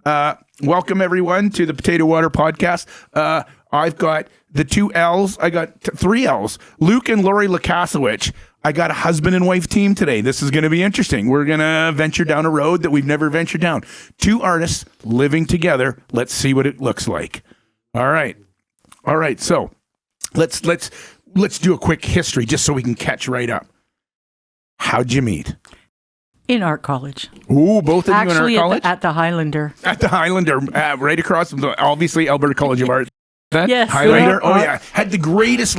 Welcome everyone to the Potato Water Podcast. I've got the two L's. I got three L's. Luke and Lori Lakwsewich. I got a husband and wife team today. This is going to be interesting. We're going to venture down a road that we've never ventured down. Two artists living together. Let's see what it looks like. All right. So let's do a quick history just so we can catch right up. How'd you meet? In art college. Ooh, both of you in art college? At the Highlander. At the Highlander, right across from obviously Alberta College of Art. Yes. Highlander. Oh yeah, had the greatest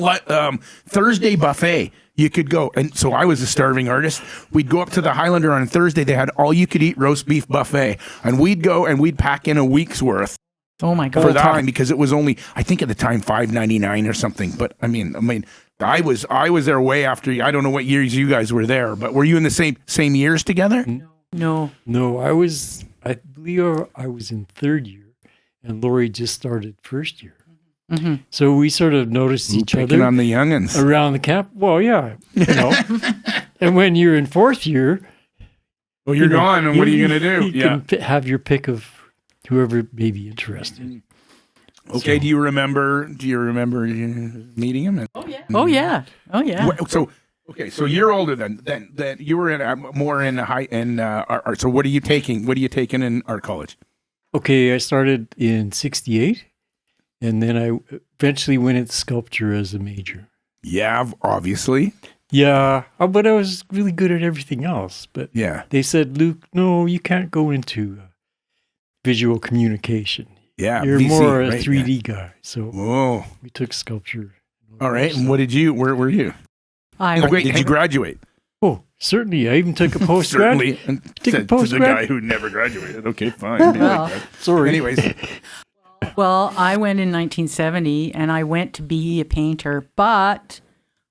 Thursday buffet you could go. And so I was a starving artist. We'd go up to the Highlander on Thursday. They had all you could eat roast beef buffet, and we'd go and we'd pack in a week's worth. Oh my God! For the time, because it was only, I think at the time, $5.99 or something. But I mean, I was there way after. I don't know what years you guys were there, but were you in the same years together? No. I believe I was in third year, and Lori just started first year. Mm-hmm. So we sort of noticed each other on the youngins around the camp. Well, yeah, And when you're in fourth year, well, you're gone, and what are you going to do? You can have your pick of whoever may be interested. Okay. So, do you remember meeting him? Oh yeah. So you're older than you were in more in art. So what are you taking? What are you taking in art college? Okay, I started in '68, and then I eventually went into sculpture as a major. Yeah, obviously. Yeah, but I was really good at everything else. But they said, Luke, no, you can't go into visual communication. Yeah, you're VC, more a right, 3D guy. So we took sculpture. All right, and what did you? Where were you? Did you graduate? Oh, certainly. I even took a postgrad. The guy who never graduated. Okay, fine. Well, sorry. Anyways. Well, I went in 1970, and I went to be a painter, but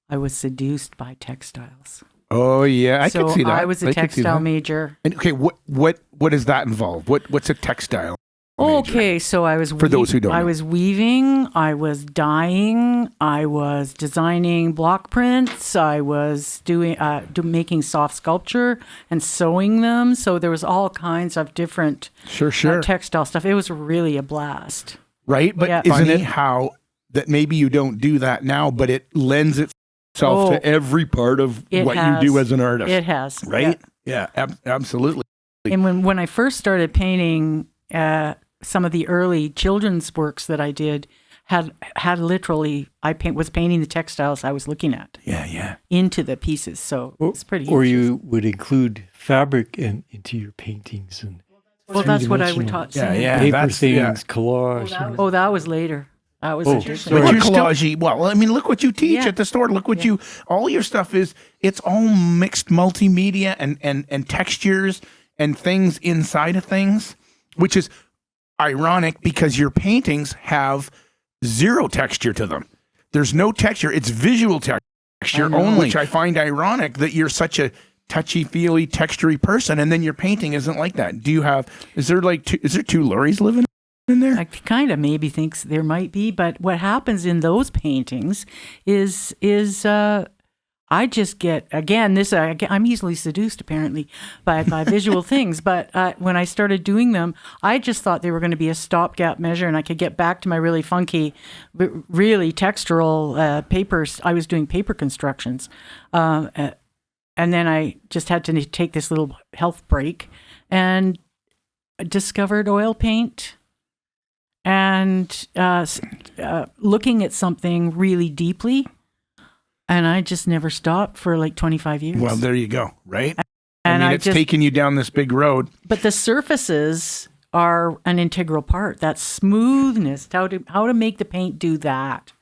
I was seduced by textiles. Oh yeah, I could see that. I was a textile major. And okay, what does that involve? What's a textile? Okay, so I was for those who don't know. I was weaving, I was dyeing, I was designing block prints, I was doing making soft sculpture and sewing them. So there was all kinds of different textile stuff. It was really a blast. Right, but isn't it how that maybe you don't do that now, but it lends itself to every part of what you do as an artist. It has, right? Yeah, absolutely. And when I first started painting. Some of the early children's works that I did had literally was painting the textiles I was looking at. Yeah. Into the pieces, so it's pretty. Or you would include fabric into your paintings and. Well, that's what I would taught. Yeah. Paper things, collage. That was later. That was collage. Well, I mean, look what you teach at the store. Look what all your stuff is. It's all mixed multimedia and textures and things inside of things, which is ironic because your paintings have zero texture to them. There's no texture. It's visual texture only, which I find ironic that you're such a touchy-feely, textury person, and then your painting isn't like that. Is there two Loris living in there? I kind of maybe thinks there might be, but what happens in those paintings is I just get, again, I'm easily seduced apparently by visual things, but when I started doing them, I just thought they were going to be a stopgap measure and I could get back to my really funky, really textural papers. I was doing paper constructions. And then I just had to take this little health break and discovered oil paint and looking at something really deeply. And I just never stopped for like 25 years. Well, there you go, right? And it's taken you down this big road. But the surfaces are an integral part. That smoothness, how to make the paint do that,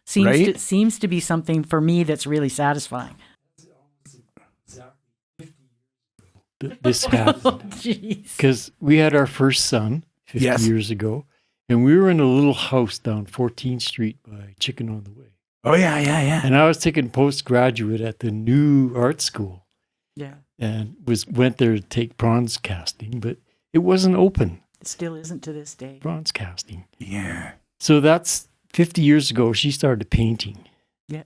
seems to be something for me that's really satisfying. This happened because we had our first son 50 years ago, and we were in a little house down 14th Street by Chicken on the Way. Oh, yeah. And I was taking postgraduate at the new art school. Yeah. And went there to take bronze casting, but it wasn't open. It still isn't to this day. Bronze casting. Yeah. So that's 50 years ago, she started painting. Yeah.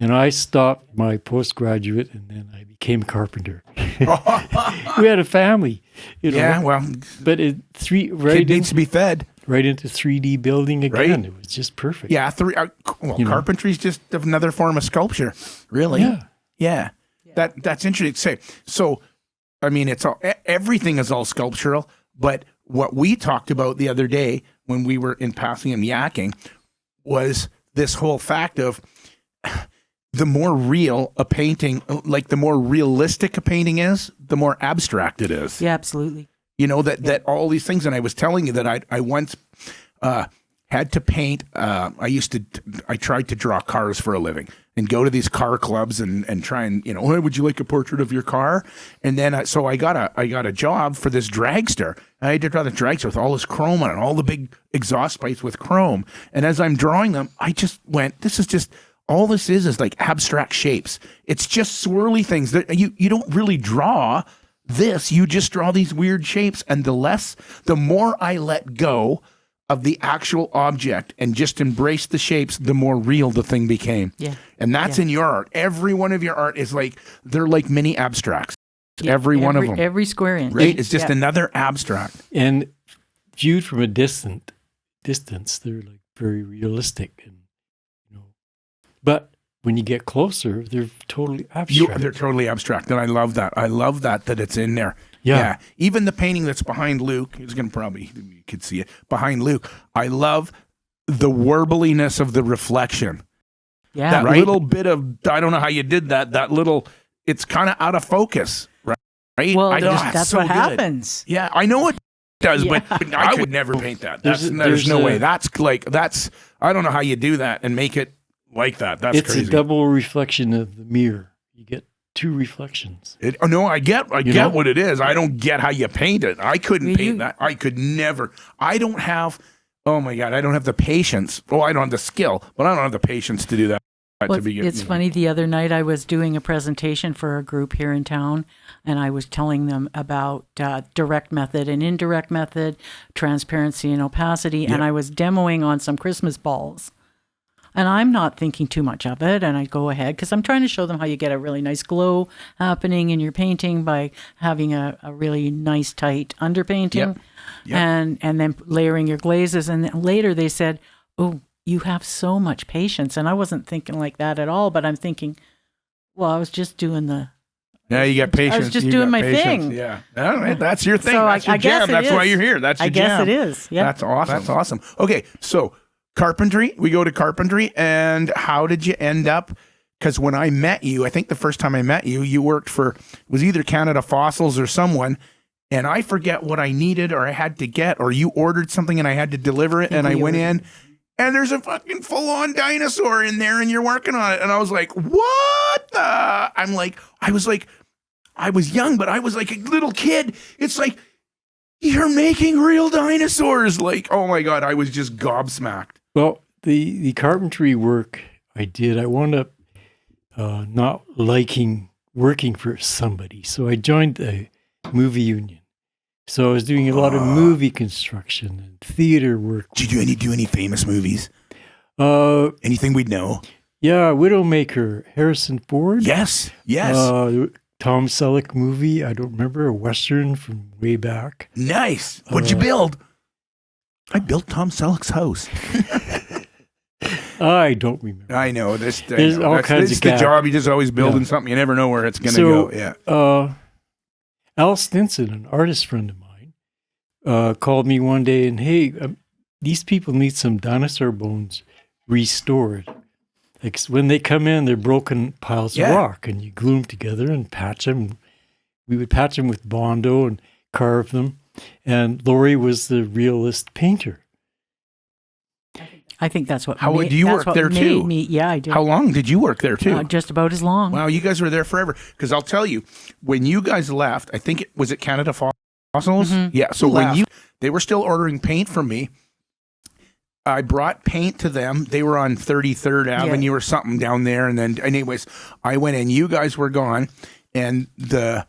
And I stopped my postgraduate, and then I became a carpenter. We had a family, Yeah, well, but kid needs to be fed. right into 3D building again. Right. It was just perfect. Yeah, carpentry's just another form of sculpture, really. Yeah. That's interesting to say. So, I mean, it's all everything is all sculptural, but what we talked about the other day when we were in passing and yakking was this whole fact of the more real a painting, like the more realistic a painting is, the more abstract it is. Yeah, absolutely. You know, that all these things. And I was telling you that I once had to paint. I tried to draw cars for a living and go to these car clubs and try and, you know, hey, would you like a portrait of your car? And then so I got a job for this dragster. I had to draw the dragster with all this chrome on it, all the big exhaust pipes with chrome. And as I'm drawing them, I just went, this is just, all this is like abstract shapes. It's just swirly things that you don't really draw this. You just draw these weird shapes. And the more I let go of the actual object and just embrace the shapes, the more real the thing became. Yeah. And that's in your art. Every one of your art is like, they're like mini abstracts. Every one of them. Every square inch. Right? It's just another abstract. And viewed from a distance, they're like very realistic, and but when you get closer, they're totally abstract. They're totally abstract, and I love that. I love that it's in there. Yeah. Even the painting that's behind Luke, you could see it behind Luke. I love the warbliness of the reflection. Yeah. That little bit of, I don't know how you did that. That little, it's kind of out of focus, right? Well, that's so what happens. Yeah, I know it does, but I would never paint that. There's no way. That's I don't know how you do that and make it like that. That's crazy. It's a double reflection of the mirror. You get two reflections. I get what it is. I don't get how you paint it. I couldn't paint that. I could never. I don't have, oh my God, I don't have the patience. Oh, I don't have the skill, but I don't have the patience to do that. Well, it's funny. The other night I was doing a presentation for a group here in town, and I was telling them about direct method and indirect method, transparency and opacity, and I was demoing on some Christmas balls. And I'm not thinking too much of it, and I go ahead because I'm trying to show them how you get a really nice glow happening in your painting by having a really nice tight underpainting, and then layering your glazes. And then later they said, "Oh, you have so much patience," and I wasn't thinking like that at all. But I'm thinking, well, I was just doing the. Yeah, you got patience. I was just doing my thing. Yeah, all right, that's your thing. So that's your jam. That's why you're here. That's your jam. I guess it is. Yeah, that's awesome. That's awesome. Okay, so. Carpentry, we go to carpentry, and how did you end up? Because when I met you, I think the first time I met you, you worked for, was either Canada Fossils or someone, and I forget what I needed or I had to get, or you ordered something and I had to deliver it, and I went in, and there's a fucking full-on dinosaur in there, and you're working on it, and I was like, what the? I was young, but I was like a little kid. It's like, you're making real dinosaurs. Like, oh my God, I was just gobsmacked. Well, the carpentry work I did, I wound up not liking working for somebody. So I joined the movie union. So I was doing a lot of movie construction and theater work. Did you do any famous movies? Anything we'd know? Yeah, Widowmaker, Harrison Ford. Yes. Tom Selleck movie, I don't remember, a Western from way back. Nice. What'd you build? I built Tom Selleck's house. I don't remember. I know. There's all kinds of the job. You just always building something. You never know where it's going to go. Yeah. Al Stinson, an artist friend of mine, called me one day and, hey, these people need some dinosaur bones restored. Like when they come in, they're broken piles of rock, and you glue them together and patch them. We would patch them with Bondo and carve them. And Lori was the realist painter. I think that's what. How do you work there too? Yeah, I did. How long did you work there too? Just about as long. Wow, you guys were there forever. Because I'll tell you, when you guys left, I think was it Canada Fossils? Mm-hmm. Yeah. So they were still ordering paint from me. I brought paint to them. They were on 33rd Avenue or something down there. And then, anyways, I went and you guys were gone. And the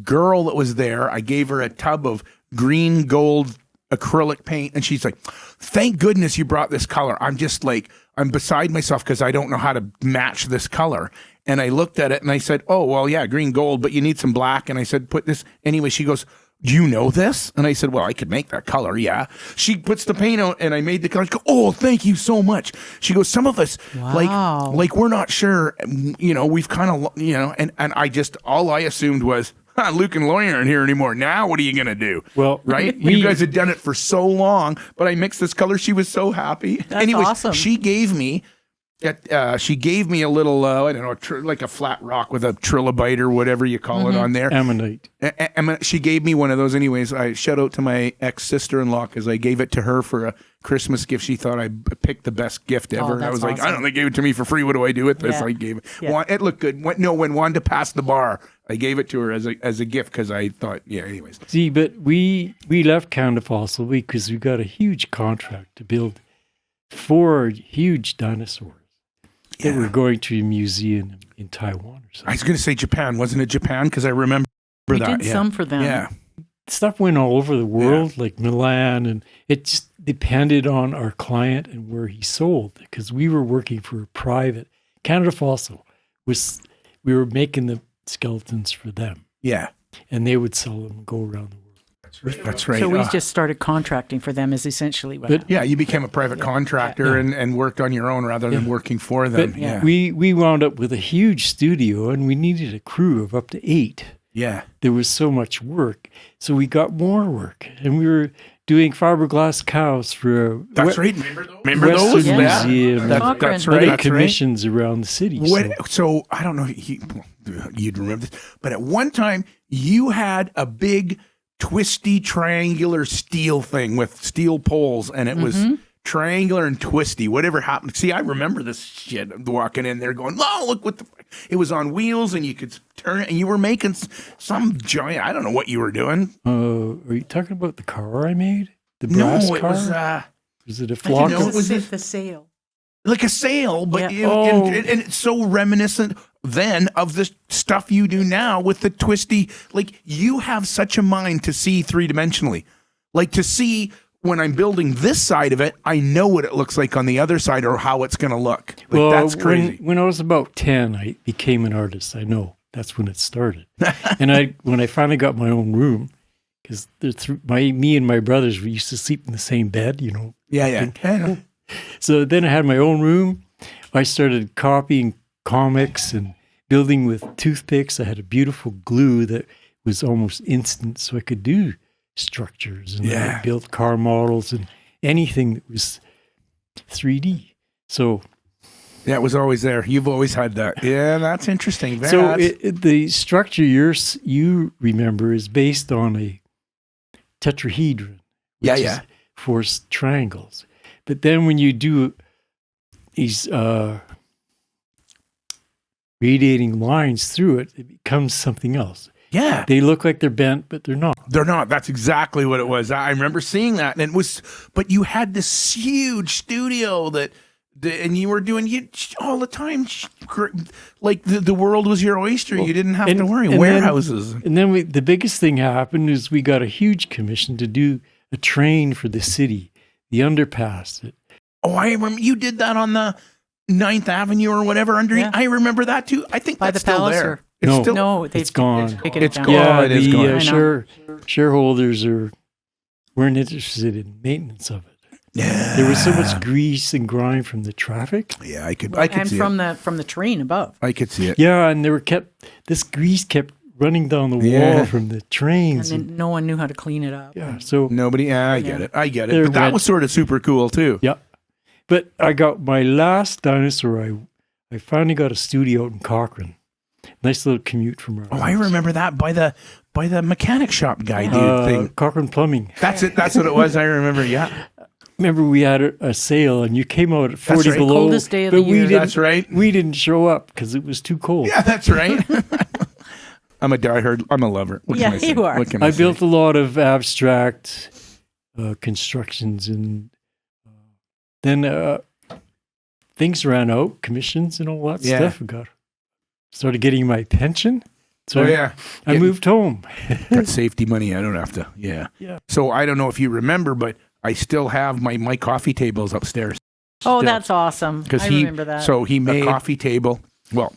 girl that was there, I gave her a tub of green gold acrylic paint, and she's like, thank goodness you brought this color. I'm just like, I'm beside myself because I don't know how to match this color. And I looked at it and I said, oh, well, yeah, green gold, but you need some black. And I said, put this. Anyway, she goes, do you know this? And I said, well, I could make that color. Yeah. She puts the paint out and I made the color. She goes, oh, thank you so much. She goes, some of us, like we're not sure, we've kind of, and I just, all I assumed was, Luke and Lawyer aren't here anymore. Now what are you going to do? Well, right? You guys had done it for so long, but I mixed this color. She was so happy. That's awesome. She gave me a little, I don't know, like a flat rock with a trilobite or whatever you call it on there. Ammonite. She gave me one of those anyways. I shout out to my ex-sister-in-law because I gave it to her for a Christmas gift. She thought I picked the best gift ever. And I was like, I don't, they gave it to me for free. What do I do with this? I gave it. Yeah. It looked good. When Wanda passed the bar, I gave it to her as a gift because I thought, anyways. See, but we left Canada Fossil because we got a huge contract to build 4 huge dinosaurs. That were going to a museum in Taiwan or something. I was going to say Japan. Wasn't it Japan? Because I remember we that. We did some for them. Yeah. Stuff went all over the world, like Milan, and it just depended on our client and where he sold. Because we were working for a private, Canada Fossil, we were making the skeletons for them. Yeah. And they would sell them and go around the world. That's right. So we just started contracting for them is essentially what happened. Yeah, you became a private contractor and worked on your own rather than working for them. But we wound up with a huge studio and we needed a crew of up to 8. Yeah. There was so much work. So we got more work and we were doing fiberglass cows for That's right. Remember those? Museum. That's right. Other commissions around the city. So I don't know, you'd remember this, but at one time you had a big twisty triangular steel thing with steel poles, and it was triangular and twisty. Whatever happened? See, I remember this shit walking in there going, "Oh, look what the!" It was on wheels, and you could turn it, and you were making some giant. I don't know what you were doing. Are you talking about the car I made? The brass car? Was it a flock? No, it was the sail. Like a sail, but and it's so reminiscent then of the stuff you do now with the twisty. Like you have such a mind to see 3-dimensionally, like to see when I'm building this side of it, I know what it looks like on the other side or how it's going to look. Like, that's crazy. When I was about 10, I became an artist. I know that's when it started. And when I finally got my own room, because me and my brothers, we used to sleep in the same bed, Yeah. So then I had my own room. I started copying comics and building with toothpicks. I had a beautiful glue that was almost instant, so I could do structures. And I built car models and anything that was 3D. So it was always there. You've always had that. Yeah, that's interesting. The structure you remember is based on a tetrahedron. Which is 4 triangles. But then when you do these radiating lines through it, it becomes something else. Yeah. They look like they're bent, but they're not. They're not. That's exactly what it was. I remember seeing that. And it was, but you had this huge studio and you were doing all the time. Like the world was your oyster. You didn't have to worry. Warehouses. Then the biggest thing happened is we got a huge commission to do a train for the city. The underpass. I remember you did that on the 9th Avenue or whatever underneath. Yeah. I remember that too. I think that's still there. It's gone. It's gone. Yeah, it is gone. Shareholders weren't interested in maintenance of it. Yeah, there was so much grease and grime from the traffic. Yeah, I could see it. From the train above. I could see it. Yeah, and this grease kept running down the wall from the trains. And then no one knew how to clean it up. Yeah, so nobody. I get it. But that was sort of super cool too. Yeah, but I got my last dinosaur. I finally got a studio out in Cochrane. Nice little commute from our house. I remember that by the mechanic shop guy thing. Cochrane Plumbing. That's it. That's what it was. I remember. Yeah. Remember we had a sale and you came out at 40 below. Coldest day of the year. That's right. We didn't show up because it was too cold. Yeah, that's right. I'm a diehard. I'm a lover. What can I say? You are. I built a lot of abstract constructions, and then things ran out, commissions and all that stuff. Started getting my pension. So yeah. I moved home. Got safety money. I don't have to. Yeah. Yeah. So I don't know if you remember, but I still have my coffee tables upstairs. Oh, Still. that's awesome. I remember that. So he made a coffee table. Well,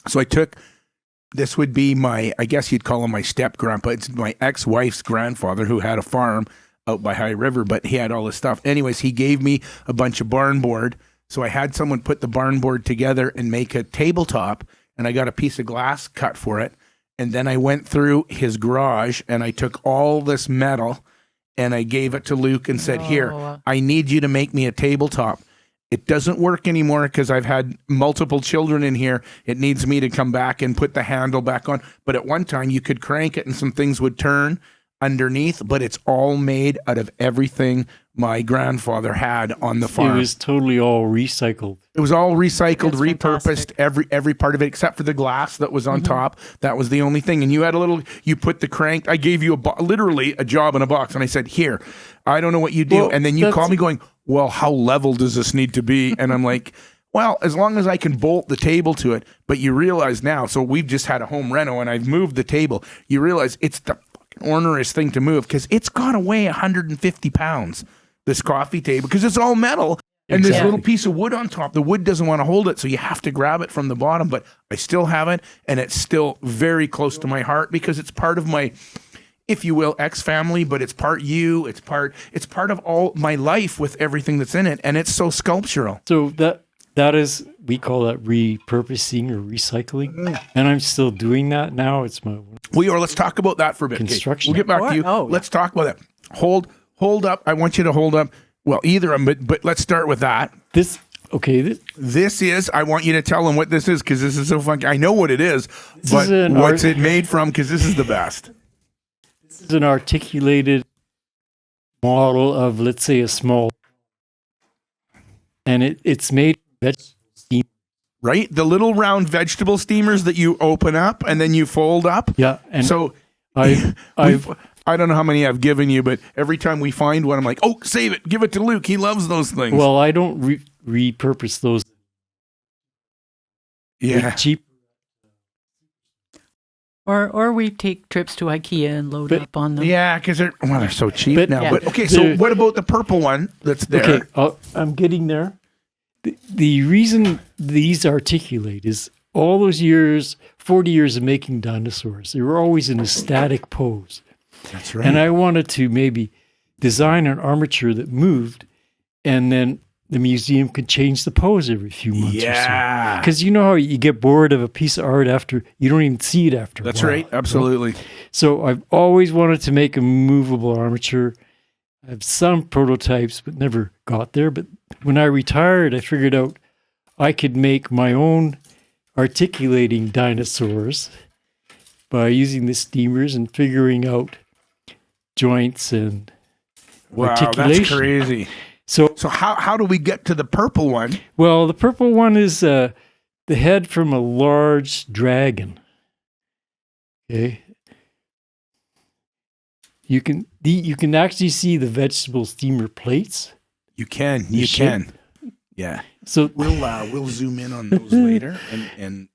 so I took, this would be I guess you'd call him my step grandpa. It's my ex-wife's grandfather who had a farm out by High River, but he had all this stuff. Anyways, he gave me a bunch of barn board. So I had someone put the barn board together and make a tabletop, and I got a piece of glass cut for it. And then I went through his garage and I took all this metal and I gave it to Luke and said, here, I need you to make me a tabletop. It doesn't work anymore because I've had multiple children in here. It needs me to come back and put the handle back on. But at one time you could crank it and some things would turn underneath, but it's all made out of everything my grandfather had on the farm. It was totally all recycled. It was all recycled, That's repurposed, fantastic. every part of it except for the glass that was on top. That was the only thing. And you had you put the crank. I gave you literally a job in a box, and I said, "Here, I don't know what you do." Well, and then you called me going, "Well, how level does this need to be?" And I'm like, "Well, as long as I can bolt the table to it." But you realize now, so we've just had a home reno, and I've moved the table. You realize it's the fucking ornerous thing to move because it's got to weigh 150 pounds. This coffee table, because it's all metal and this little piece of wood on top. The wood doesn't want to hold it, so you have to grab it from the bottom. But I still have it, and it's still very close to my heart because it's part of my, if you will, ex-family. But it's part you. It's part of all my life with everything that's in it, and it's so sculptural. So that is, we call that repurposing or recycling, and I'm still doing that now. It's my Let's talk about that for a bit. Construction. Okay, we'll get back to you. Oh, yeah. Let's talk about that. Hold up. I want you to hold up. Well, either of them, but let's start with that. This is, I want you to tell them what this is because this is so fun. I know what it is, This but is what's it made from? Because this is the best. This is an articulated model of, let's say, a small, and it's made from vegetable steam. Right? The little round vegetable steamers that you open up and then you fold up. Yeah, and So I don't know how many I've given you, but every time we find one, I'm like, oh, save it. Give it to Luke. He loves those things. well, I don't repurpose those. yeah. They're cheap. Or we take trips to IKEA and load up on them. Yeah, because they're so cheap But- now. Yeah. But okay, so what about the purple one that's there? Okay, I'm getting there. The reason these articulate is all those years, 40 years of making dinosaurs, they were always in a static pose. That's right. And I wanted to maybe design an armature that moved, and then the museum could change the pose every few months or so. yeah. Because you know how you get bored of a piece of art after, you don't even see it after That's a while. right. Absolutely. So I've always wanted to make a movable armature. I have some prototypes, but never got there. But when I retired, I figured out I could make my own articulating dinosaurs by using the steamers and figuring out joints and Wow, articulation. that's crazy. So, So how do we get to the purple one? well, the purple one is the head from a large dragon. Okay. You can actually see the vegetable steamer plates. You can. You can. Yeah. So We'll zoom in on those later and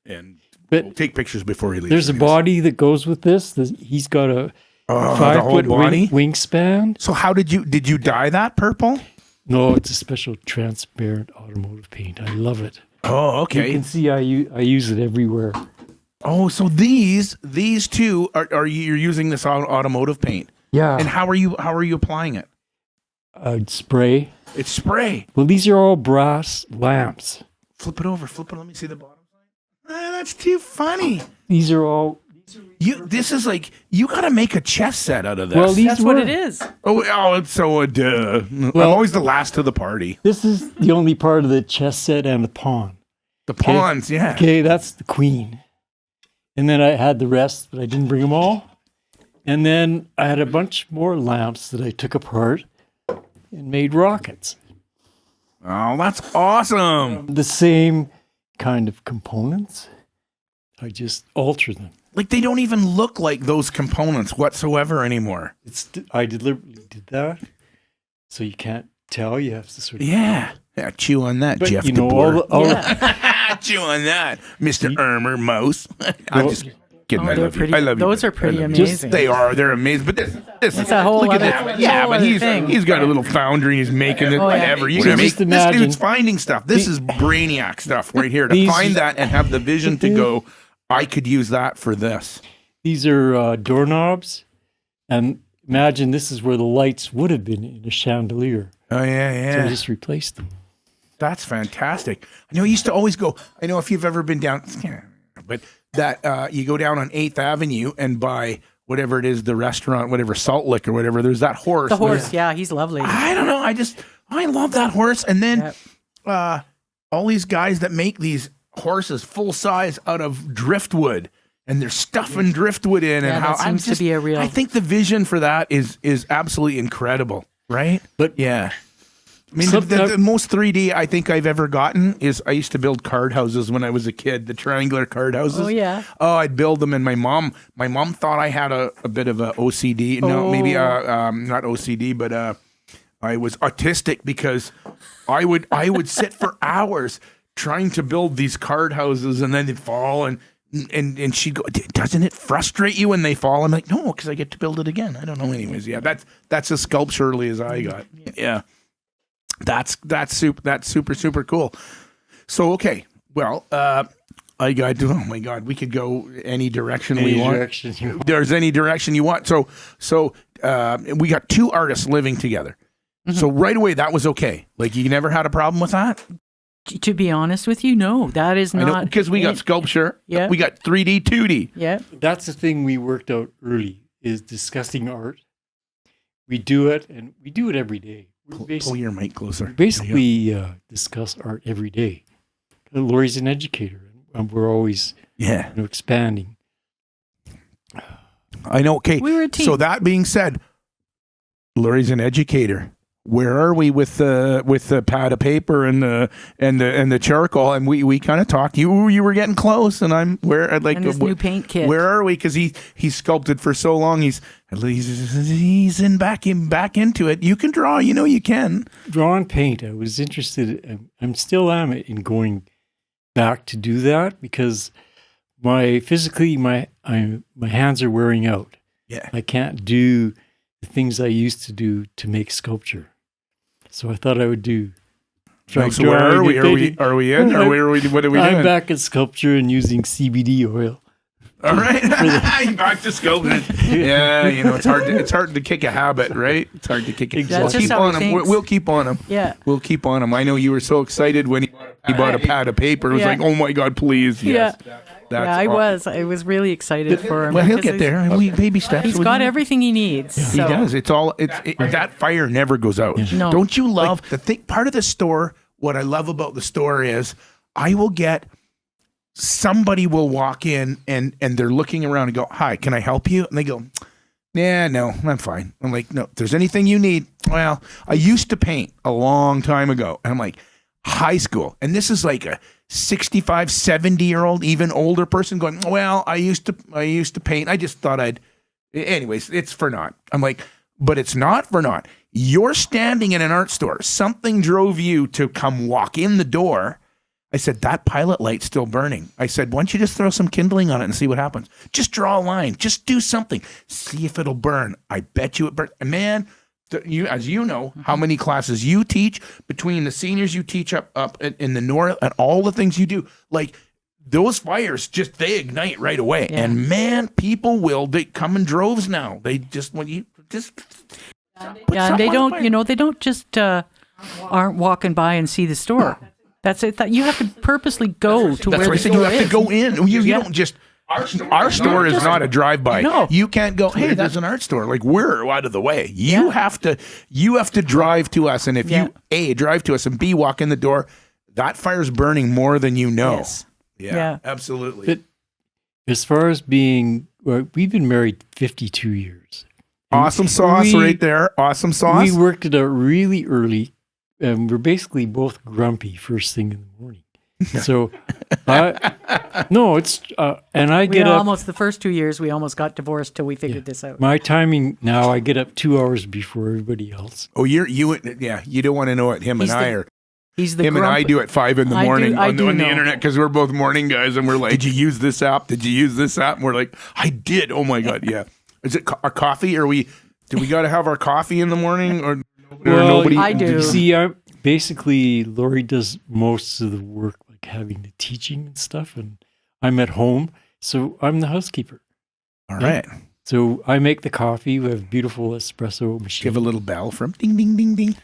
But we'll take pictures before he leaves. there's a body that goes with this. He's got a the whole 5-foot body. wingspan. So how did you dye that purple? No, it's a special transparent automotive paint. I love it. Oh, You okay. can see I use it everywhere. Oh, so these two are you're using this automotive paint. Yeah. And how are you applying it? Spray. It's spray. Well, these are all brass lamps. Flip it over. Let me see the bottom side. That's too funny. These are all. This is like you got to make a chess set out of this. Well, these That's were, what it is. it's so duh. I'm always the last to the party. This is the only part of the chess set and the pawn. The pawns, yeah. Okay, that's the queen. And then I had the rest, but I didn't bring them all. And then I had a bunch more lamps that I took apart and made rockets. Oh, that's awesome. The same kind of components. I just alter them. Like they don't even look like those components whatsoever anymore. I deliberately did that, so you can't tell. You have to sort of Yeah. Chew on that, But Jeff you know, DeBoer. all Yeah. Chew on that, Mr. Ermer Mouse. I'm just kidding. I they're love pretty. you. I love you. Those are pretty amazing. They are. They're amazing. But this is a whole look other- at that. it's a Yeah, whole but other thing. he's got a little foundry. He's making it. Oh, yeah. Whatever. You So can make just this imagine- dude's finding stuff. This is brainiac stuff right here. To These- find that and have the vision to go, I could use that for this. These are doorknobs, and imagine this is where the lights would have been in a chandelier. Oh yeah, So I yeah. just replaced them. That's fantastic. I know you used to always go. I know if you've ever been down, but that you go down on 8th Avenue and buy whatever it is, the restaurant, whatever, Salt Lick or whatever. There's that horse. The horse, yeah, he's lovely. I don't know. I love that horse. And then Yep. all these guys that make these horses full size out of driftwood, and they're stuffing driftwood in, Yeah, and how that seems to be a real- I think the vision for that is absolutely incredible, right? But Yeah. I mean, Some- the most 3D I think I've ever gotten is I used to build card houses when I was a kid, the triangular card houses. Oh, yeah. Oh, I'd build them, and my mom thought I had a bit of a OCD. No, maybe not OCD, but I was autistic because I would sit for hours trying to build these card houses, and then they'd fall, and she'd go, doesn't it frustrate you when they fall? I'm like, no, because I get to build it again. I don't know. Anyways, yeah, that's as sculpturally as I got. Yeah. That's super cool. So okay, well, I got to. Oh my God, we could go any direction we want. direction you want. There's any direction you want. So we got two artists living together. So right away that was okay. Like you never had a problem with that. To be honest with you, no, that is not Because we got sculpture. Yeah. We got 3D, 2D. Yeah, That's the thing we worked out early, is discussing art. We do it, and we do it every day. We Pull your mic closer. basically discuss art every day. Laurie's an educator, and we're always Yeah, expanding. I know. Okay, We were a team. So that being said, Laurie's an educator. Where are we with the pad of paper and the charcoal? And we kind of talked. You were getting close, and I'm where I'd like and this new paint kit. Where are we? Because he sculpted for so long. He's back into it. You can draw. You know you can. Draw and paint. I was interested. I'm still am in going back to do that because my hands are wearing out. Yeah. I can't do the things I used to do to make sculpture. So I thought I would do. So where are we? Are we in? Or where are we? What are we doing? I'm back at sculpture and using CBD oil. All right. Back to sculpting. Yeah, it's hard to kick a habit, right? It's hard to kick it. Exactly. That's We'll just keep how on he him. thinks. We'll keep on him. Yeah. We'll keep on him. I know you were so excited when he bought a pad of paper. It was Yeah. like, oh my God, please. Yes. Yeah. That's I awesome. was really excited for him. Well, he'll because get there. We baby steps. He's with got him. everything he needs. He so. does. That fire never goes out. No. Don't you love the thing? Part of the store. What I love about the store is I will get somebody will walk in and they're looking around and go, "Hi, can I help you?" And they go, "Yeah, no, I'm fine." I'm like, "No, if there's anything you need." Well, I used to paint a long time ago, and I'm like, high school, and this is like a 65, 70-year-old, even older person going, "Well, I used to paint. I just thought anyways, it's for naught." I'm like, but it's not for naught. You're standing in an art store. Something drove you to come walk in the door. I said, that pilot light's still burning. I said, why don't you just throw some kindling on it and see what happens? Just draw a line. Just do something. See if it'll burn. I bet you it burns. And man, as you know, how many classes you teach, between the seniors you teach up in the north and all the things you do, like those fires they ignite right away. Yeah. And man, they come in droves now. They just, when you just... Yeah, and they don't just aren't walking by and see the store. That's it. You have to purposely go to That's where what I the said. store You have is. to go in. You don't just. Our store is not a drive-by. No. You can't go, hey, there's an art store. Like, we're out of the way. You have to drive to us. And if you, A, drive to us, and B, walk in the door, that fire's burning more than you know. Yes. Yeah, absolutely. But as far as we've been married 52 years. Awesome sauce right there. Awesome sauce. We worked it out really early. We're basically both grumpy first thing in the morning. So, and I get up. Almost the first 2 years, we almost got divorced till we figured this out. My timing now, I get up 2 hours before everybody else. Oh, you don't want to know what him and I are. He's the him and I do at 5 in the I do- morning I on do the know. internet because we're both morning guys, and we're like, "Did you use this app? Did you use this app?" And we're like, "I did." Oh my god, yeah. Is it our coffee? Do we got to have our coffee in the morning or nobody? I do. See, basically Lori does most of the work, like having the teaching and stuff, and I'm at home, so I'm the housekeeper. All right. So I make the coffee. We have a beautiful espresso machine. Give a little bell from ding ding ding ding.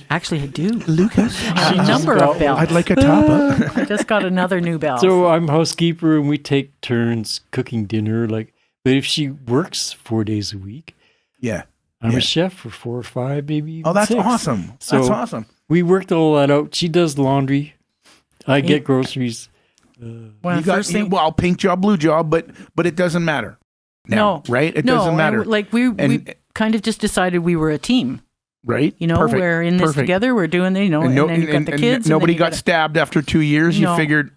Actually, I do. Lucas, A number of bells. I'd like a top up. I just got another new bell. So I'm housekeeper, and we take turns cooking dinner. But if she works 4 days a week, Yeah. I'm Yeah. a chef for 4 or 5, maybe even Oh, that's 6. awesome. So That's awesome. we worked all that out. She does laundry. I get groceries. Well, You got first thing, pink job, blue job, but it doesn't matter. Now, No. right? It no, doesn't matter. we And- kind of just decided we were a team. right? You know, Perfect. we're in this Perfect. together. We're doing, and then you've got the kids. and nobody then you got gotta- stabbed after 2 years. You No. figured,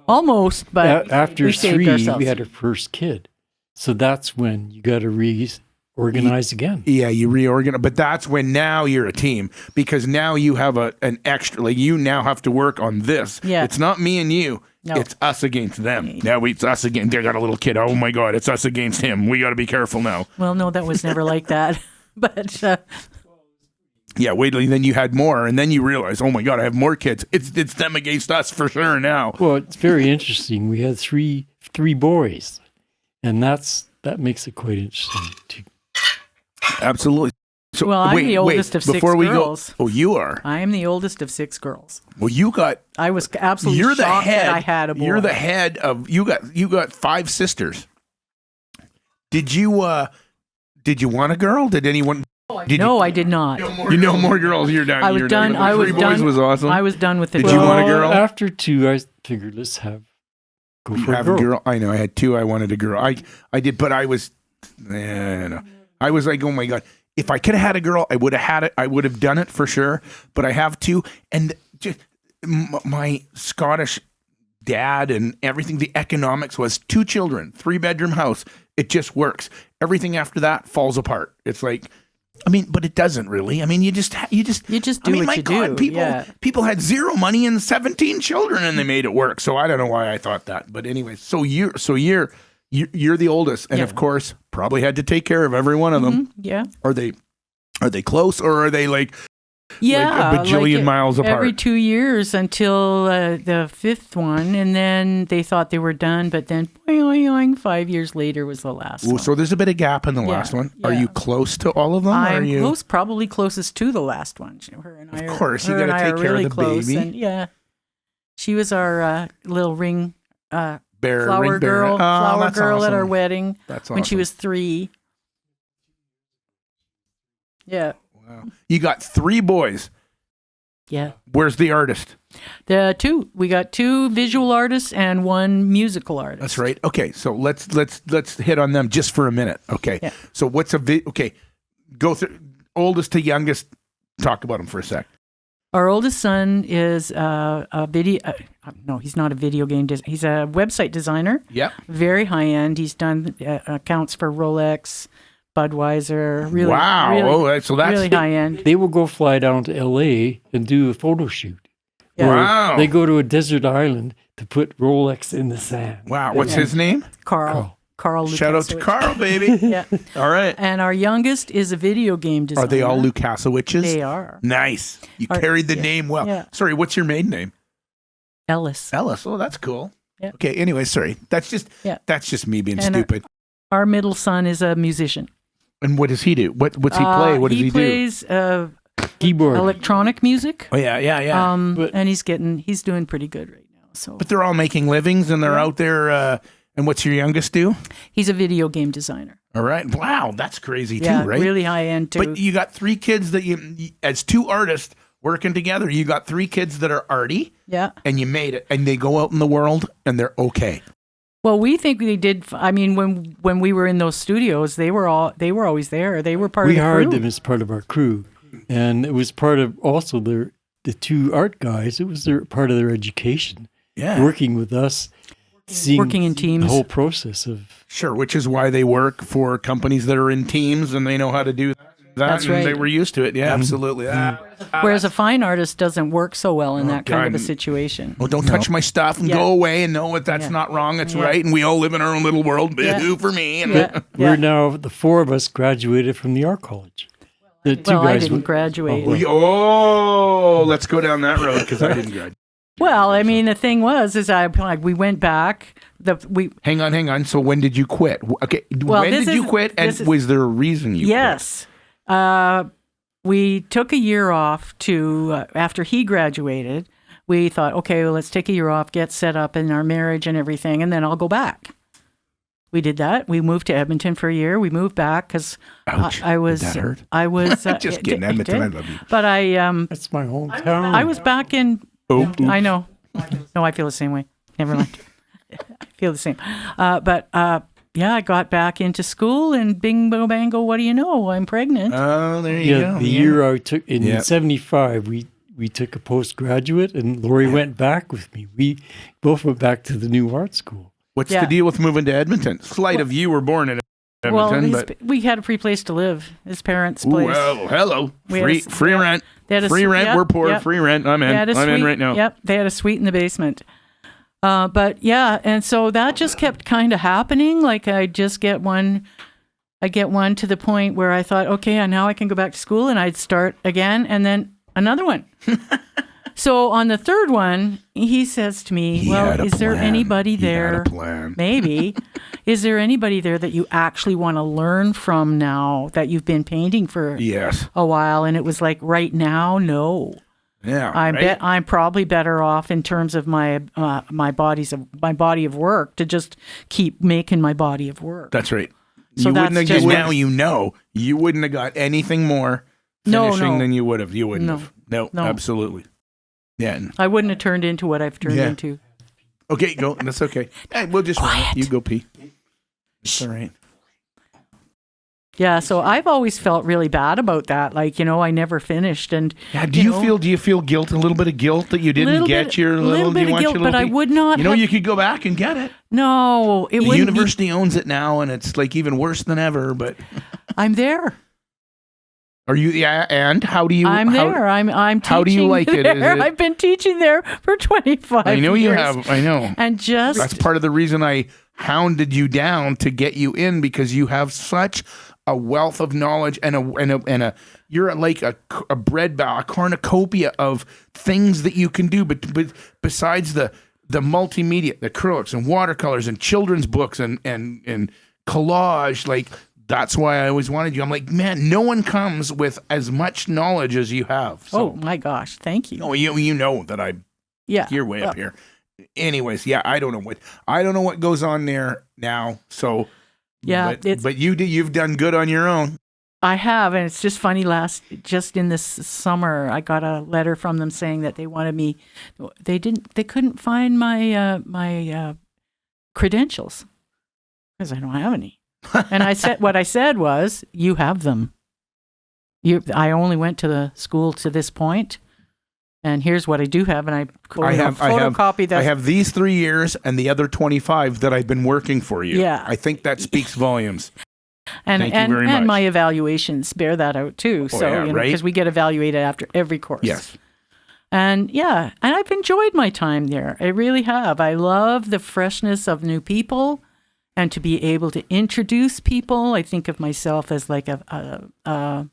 almost, but After we saved 3, ourselves. we had our first kid. So that's when you got to reorganize again. yeah, you reorganize. But that's when now you're a team because now you have an extra. Like you now have to work on this. Yeah. It's not me and you. No. It's us against them. Now it's us against. They got a little kid. Oh my God! It's us against him. We got to be careful now. Well, no, that was never like that. But Yeah, wait till then you had more, and then you realize, oh my God, I have more kids. It's them against us for sure now. Well, it's very interesting. We had three boys, and that makes it quite interesting too. Absolutely. So, Well, I'm the oldest of 6 before we girls. Go, oh, you are. I am the oldest of 6 girls. Well, you got. I was absolutely You're the shocked head. that I had a boy. You're the head of. You got 5 sisters. Did you want a girl? Did anyone? No, I did not. You know more girls. You're done. I was you're done. Done. I was 3 done. boys was awesome. I was done with it. Did you want a girl? After 2, I figured let's go for Have a girl. I know. I had 2. I wanted a girl. I did, but I was. No. I was like, oh my God. If I could have had a girl, I would have had it. I would have done it for sure. But I have 2, and just my Scottish dad and everything. The economics was 2 children, 3-bedroom house. It just works. Everything after that falls apart. It's like, I mean, but it doesn't really. I mean, you just You just do I mean, what my you God, do. people had 0 money and 17 children, and they made it work. So I don't know why I thought that, but anyway. So you're the oldest, and Yeah. of course, probably had to take care of every one of them. Yeah. Are they close, or are they like Yeah. a bajillion miles apart? Every 2 years until the 5th one. And then they thought they were done. But then, boing, 5 years later was the last Ooh, one. so there's a bit of gap in the Yeah, last one. Are yeah. you close to all of them? or are I'm you? probably closest to the last one. Her and I Of course, you her and gotta I take are care of really the close. baby. And yeah. She was our little ring Bear, flower ring bearer. girl, Oh, flower that's girl at our awesome. wedding That's when she awesome. was 3. Yeah. Wow. You got 3 boys. Yeah. Where's the artist? We got 2 visual artists and 1 musical artist. That's right. Okay, so let's hit on them just for a minute. Okay. Yeah. So what's okay? Go through oldest to youngest. Talk about them for a sec. Our oldest son is a video. No, he's not a video game. He's a website designer. Yep. Very high end. He's done accounts for Rolex, Budweiser. Really, Wow. Really, So that's really high end. They will go fly down to LA and do a photo shoot. Yeah. Or Wow. They go to a desert island to put Rolex in the sand. Wow. What's his name? Carl Shout out to Lakwsewich. Carl, baby. Yeah. All right. And our youngest is a video game designer. Are they all Lakwsewiches? They are. Nice. You carried the name well. Yeah. Sorry, what's your maiden name? Ellis. Ellis. Oh, that's cool. Yeah. Okay. Anyway, sorry. That's just me being And stupid. Our middle son is a musician. And what does he do? What's he play? What does he He do? plays Keyboard. electronic music. Oh yeah. And he's doing pretty good right now. So But they're all making livings, and they're out there. And what's your youngest do? he's a video game designer. All right. Wow, that's crazy Yeah, too, right? really high end too. But you got 3 kids that as 2 artists working together. You got 3 kids that are arty, yeah. and you made it, and they go out in the world, and they're okay. Well, we think they did. I mean, when we were in those studios, they were always there. They were part of We the crew. hired them as part of our crew, and it was part of also the 2 art guys. It was part of their education, Yeah, working with us, seeing Working in teams. the whole process of. sure. Which is why they work for companies that are in teams, and they know how to do that. That's and right. they were used to it. Yeah, absolutely. Whereas a fine artist doesn't work so well in that kind of a God. situation. Well, don't touch my stuff and Yeah. go away and know that that's not wrong. It's right. And we all live in our own little world. Boo for me. And Yeah. We're now, the four of us graduated from the art college. The two Well, I guys didn't were- graduate. let's go down that road because I didn't graduate. Well, I mean, the thing was, we went back. Hang on. So when did you quit? Okay. Well, when did you quit? And was there a reason you quit? Yes. We took a year off to, after he graduated, we thought, okay, well, let's take a year off, get set up in our marriage and everything, and then I'll go back. We did that. We moved to Edmonton for a year. We moved back because I was. Did that hurt? I was Just kidding, Edmonton. I love you. But That's my hometown. I was back in. Oh, I know. No, I feel the same way. Never mind. I feel the same. Yeah, I got back into school and bingo bango, what do you know? I'm pregnant. Oh, there you go. The year I took in 75, we took a postgraduate, and Lori went back with me. We both went back to the new art school. What's the deal with moving to Edmonton? Slight of you were born in Edmonton, but we had a free place to live. His parents' place. well, hello, We had free rent. Free rent. We're poor. Free rent. I'm in. I'm in right now. Yep, they had a suite in the basement. But yeah, and so that just kept kind of happening. Like I get one to the point where I thought, okay, now I can go back to school, and I'd start again, and then another one. So on the third one, he says to me, well, is there anybody there? Maybe. Is there anybody there that you actually want to learn from now that you've been painting for a while? And it was like, right now, no. Yeah, I'm probably better off in terms of my body of work to just keep making my body of work. That's right. So you that's wouldn't have just now you wouldn't have got anything more finishing than you would have. You wouldn't have. No, absolutely. Yeah. I wouldn't have turned into what I've turned into. Okay, go. That's okay. Hey, we'll just you go pee. It's all right. Yeah, so I've always felt really bad about that. Like, I never finished. And do you feel guilt? A little bit of guilt that you didn't get your little bit of guilt, but I would not. You could go back and get it. No, the university owns it now, and it's like even worse than ever. But I'm there. Are you? Yeah, and how do you? I'm there. I'm teaching. How do you like it? I've been teaching there for 25 years. I know you have. I know. And that's part of the reason I hounded you down to get you in, because you have such a wealth of knowledge and you're like a cornucopia of things that you can do. But besides the multimedia, the acrylics and watercolors and children's books and collage, like. That's why I always wanted you. I'm like, man, no one comes with as much knowledge as you have. So. Oh my gosh, thank you. Oh, you know that I you're way up here. Anyways, I don't know what goes on there now. So but you've done good on your own. I have, and it's just funny. Just in this summer, I got a letter from them saying that they wanted me. They couldn't find my credentials because I don't have any. And what I said was, you have them. I only went to the school to this point, and here's what I do have. And I have these 3 years and the other 25 that I've been working for you. Yeah, I think that speaks volumes. And Thank you very much. my evaluations bear that out too. Because we get evaluated after every course. Yes. And I've enjoyed my time there. I really have. I love the freshness of new people. And to be able to introduce people, I think of myself as like a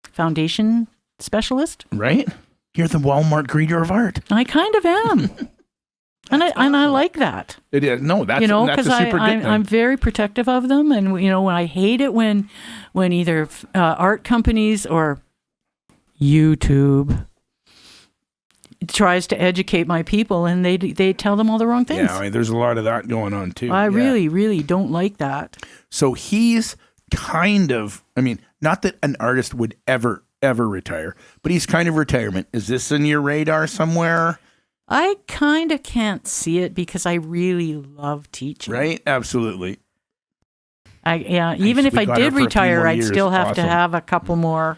foundation specialist. Right? You're the Walmart greeter of art. I kind of am. And I like that. It is. No, that's a super good thing. I'm very protective of them. And, when I hate it when either art companies or YouTube tries to educate my people, and they tell them all the wrong things. Yeah, there's a lot of that going on too. I really, really don't like that. So he's kind of, not that an artist would ever retire, but he's kind of retirement. Is this in your radar somewhere? I kind of can't see it because I really love teaching. Right? Absolutely. Even if I did retire, I'd still have to have a couple more.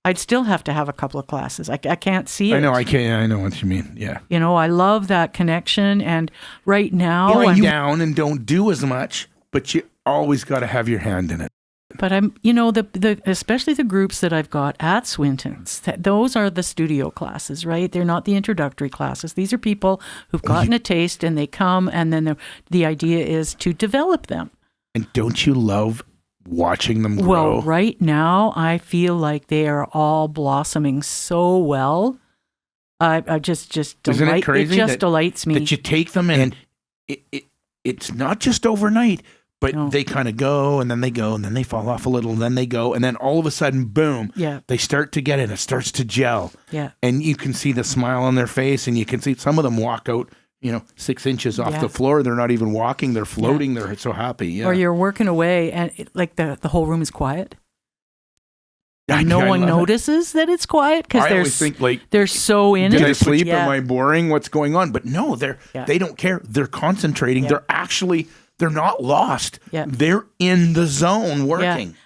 I'd still have to have a couple of classes. I can't see it. I know. I know what you mean. Yeah. I love that connection. And right now, I'm down and don't do as much, but you always got to have your hand in it. But I'm, you know, the especially the groups that I've got at Swinton's, those are the studio classes, right? They're not the introductory classes. These are people who've gotten a taste and they come, and then the idea is to develop them. And don't you love watching them grow? Well, right now I feel like they are all blossoming so well. I just Isn't it crazy? It just delights me that you take them and it's not just overnight, but they kind of go and then they go and then they fall off a little and then they go and then all of a sudden, boom, they start to get it. It starts to gel. Yeah. And you can see the smile on their face, and you can see some of them walk out, 6 inches off the floor. They're not even walking. They're floating. They're so happy. Yeah. Or you're working away and the whole room is quiet. No one notices that it's quiet because they're so in it. Did I sleep? Am I boring? What's going on? But no, they don't care. They're concentrating. They're not lost. Yeah. They're in the zone working.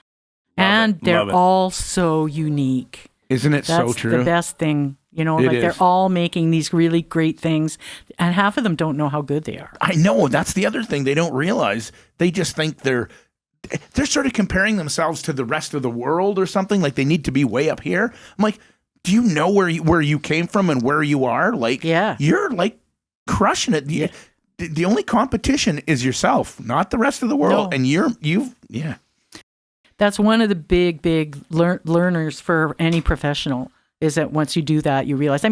Yeah. And they're all so unique. Isn't it so true? That's the best thing. They're all making these really great things, and half of them don't know how good they are. I know. That's the other thing they don't realize. They just think they're sort of comparing themselves to the rest of the world or something, like they need to be way up here. I'm like, do you know where you came from and where you are? Like, you're like crushing it. The only competition is yourself, not the rest of the world. No. And you've. That's one of the big learners for any professional. Is that once you do that, you realize,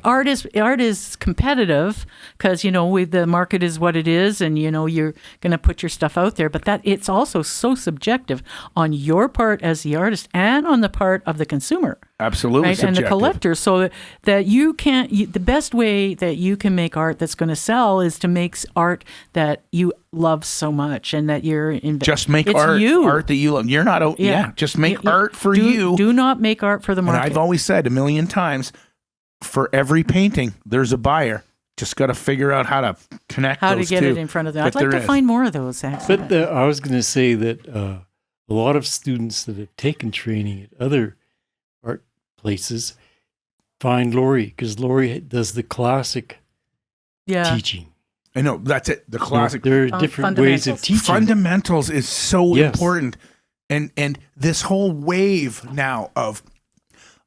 art is competitive because, the market is what it is and, you're going to put your stuff out there. But that it's also so subjective on your part as the artist and on the part of the consumer. Absolutely right? Subjective. And the collector. So that the best way that you can make art that's going to sell is to make art that you love so much and that you're just make art that you love. You're not just make art for you. Do not make art for the market. And I've always said a million times, for every painting there's a buyer. Just got to figure out how to connect to get it in front of them. I'd like to find more of those actually. But I was going to say that a lot of students that have taken training at other art places find Laurie, because Laurie does the classic teaching. I know, that's it. The classic. There are different ways of teaching. Fundamentals is so important. And this whole wave now of,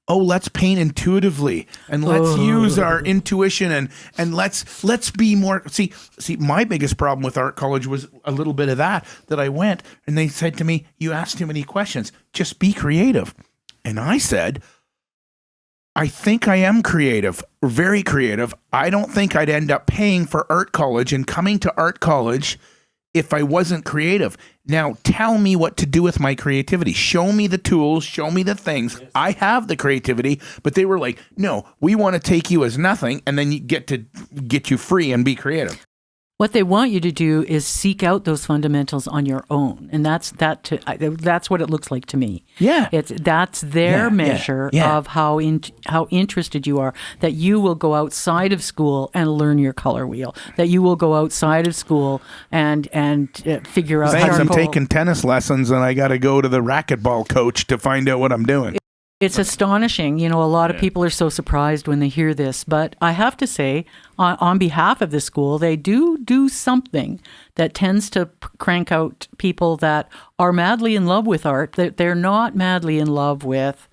let's paint intuitively and let's use our intuition and let's be more. See, my biggest problem with art college was a little bit of that I went and they said to me, you asked too many questions. Just be creative. And I said, I think I am creative, very creative. I don't think I'd end up paying for art college and coming to art college if I wasn't creative. Now, tell me what to do with my creativity. Show me the tools, show me the things. Yes. I have the creativity, but they were like, no, we want to take you as nothing and then you get you free and be creative. What they want you to do is seek out those fundamentals on your own, and that's what it looks like to me. Yeah, that's their measure of how interested you are. That you will go outside of school and learn your color wheel. That you will go outside of school and figure out. Thanks, I'm taking tennis lessons, and I got to go to the racquetball coach to find out what I'm doing. It's astonishing. A lot of people are so surprised when they hear this. But I have to say, on behalf of the school, they do something that tends to crank out people that are madly in love with art. That they're not madly in love with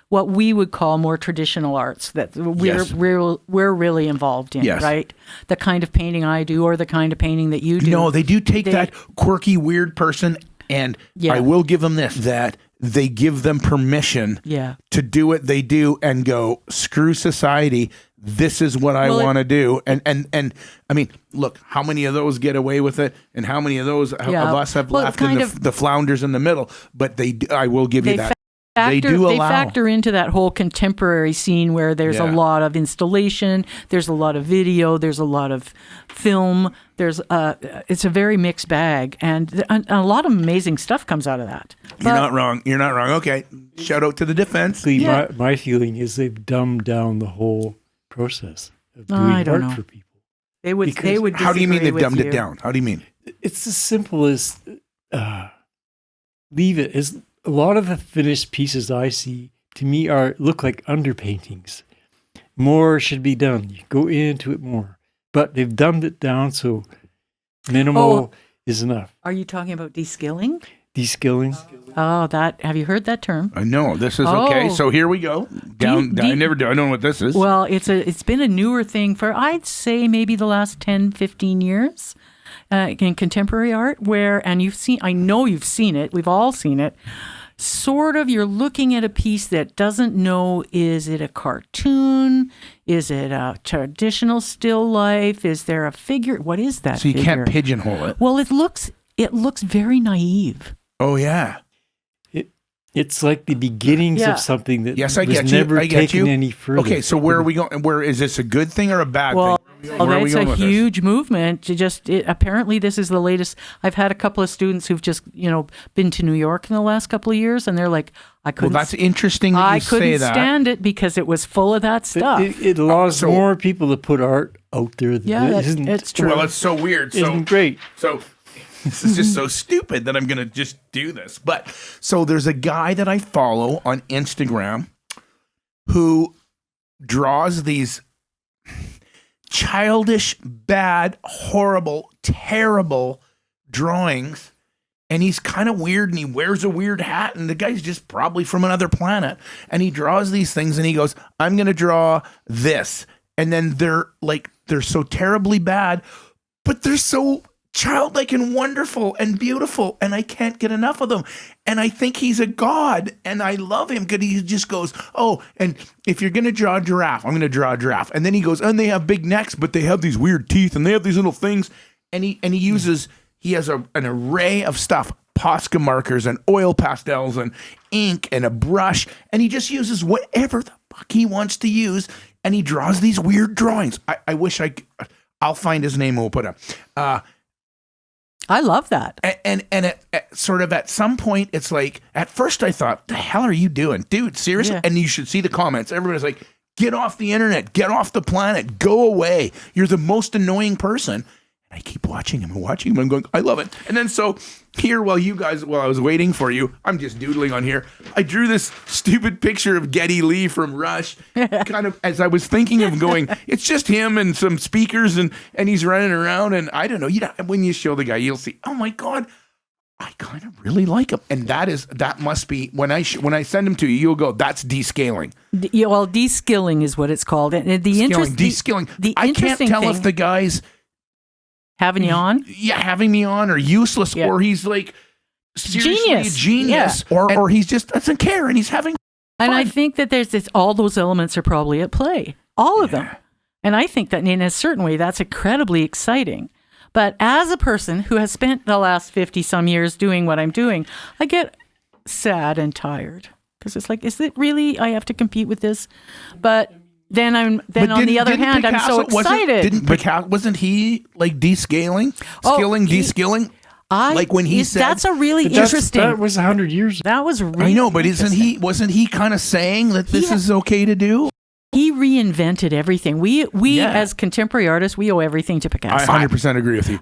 what we would call more traditional arts that we're really involved in, right? The kind of painting I do or the kind of painting that you do. No, they do take that quirky, weird person, and I will give them this, that they give them permission to do what they do and go, screw society. This is what I want to do. And I mean, look, how many of those get away with it? And how many of those of us have left in the flounders in the middle? But I will give you that. They factor into that whole contemporary scene where there's a lot of installation, there's a lot of video, there's a lot of film. It's a very mixed bag, and a lot of amazing stuff comes out of that. You're not wrong. Okay, shout out to the defense. My feeling is they've dumbed down the whole process of doing art for people. They would. How do you mean they've dumbed it down? How do you mean? It's as simple as leave it as. A lot of the finished pieces I see, to me, look like underpaintings. More should be done. You go into it more. But they've dumbed it down so minimal is enough. Are you talking about de-skilling? Deskilling. Oh, have you heard that term? No, this is okay. So here we go. I never do. I don't know what this is. Well, it's been a newer thing for, I'd say, maybe the last 10, 15 years in contemporary art, and I know you've seen it. We've all seen it. Sort of, you're looking at a piece that doesn't know, is it a cartoon? Is it a traditional still life? Is there a figure? What is that So you figure? can't pigeonhole it. Well, it looks very naive. Oh, yeah. It's like the beginnings of something that Yes, I was get never you. taken any further. Okay, so where are we going? Where is this a good thing or a bad thing? Where are we It's going a with huge movement. Apparently, this is the latest. I've had a couple of students who've just been to New York in the last couple of years, and they're like, I couldn't. Well, that's interesting. That I you couldn't say that. stand it because it was full of that stuff. It allows more people to put art out there. It's true. Well, it's so weird. Isn't great. So this is just so stupid that I'm going to just do this. But so there's a guy that I follow on Instagram who draws these childish, bad, horrible, terrible drawings. And he's kind of weird, and he wears a weird hat, and the guy's just probably from another planet. And he draws these things, and he goes, I'm going to draw this. And then they're so terribly bad, but they're so childlike and wonderful and beautiful, and I can't get enough of them. And I think he's a god, and I love him because he just goes, oh, and if you're going to draw a giraffe, I'm going to draw a giraffe. And then he goes, and they have big necks, but they have these weird teeth, and they have these little things. And he has an array of stuff, Posca markers and oil pastels and ink and a brush, and he just uses whatever the fuck he wants to use, and he draws these weird drawings. I wish I'll find his name and we'll put him. I love that. And sort of at some point, it's like, at first I thought, the hell are you doing? Dude, seriously? Yeah. And you should see the comments. Everybody's like, get off the internet, get off the planet, go away. You're the most annoying person. And I keep watching him and watching him. And I'm going, I love it. And then so here, while I was waiting for you, I'm just doodling on here. I drew this stupid picture of Geddy Lee from Rush, kind of as I was thinking of going, it's just him and some speakers and he's running around. And I don't know, when you show the guy, you'll see, oh my God, I kind of really like him. And that must be, when I send him to you, you'll go, that's descaling. Well, deskilling is what it's called. And descaling. I can't tell if the guy's having you on? Yeah, having me on, or useless, or he's like seriously a genius, or he's just doesn't care and he's having fun. And I think that all those elements are probably at play, all of them. And I think that in a certain way, that's incredibly exciting. But as a person who has spent the last 50 some years doing what I'm doing, I get sad and tired because it's like, is it really? I have to compete with this, but. Then on the other hand, Picasso, I'm so excited. Wasn't he like descaling? Descaling? Like when he said that's a really interesting. That was 100 years ago. That was really I know, but wasn't he kind of saying that this is okay to do? He reinvented everything. We as contemporary artists, we owe everything to Picasso. I 100% agree with you.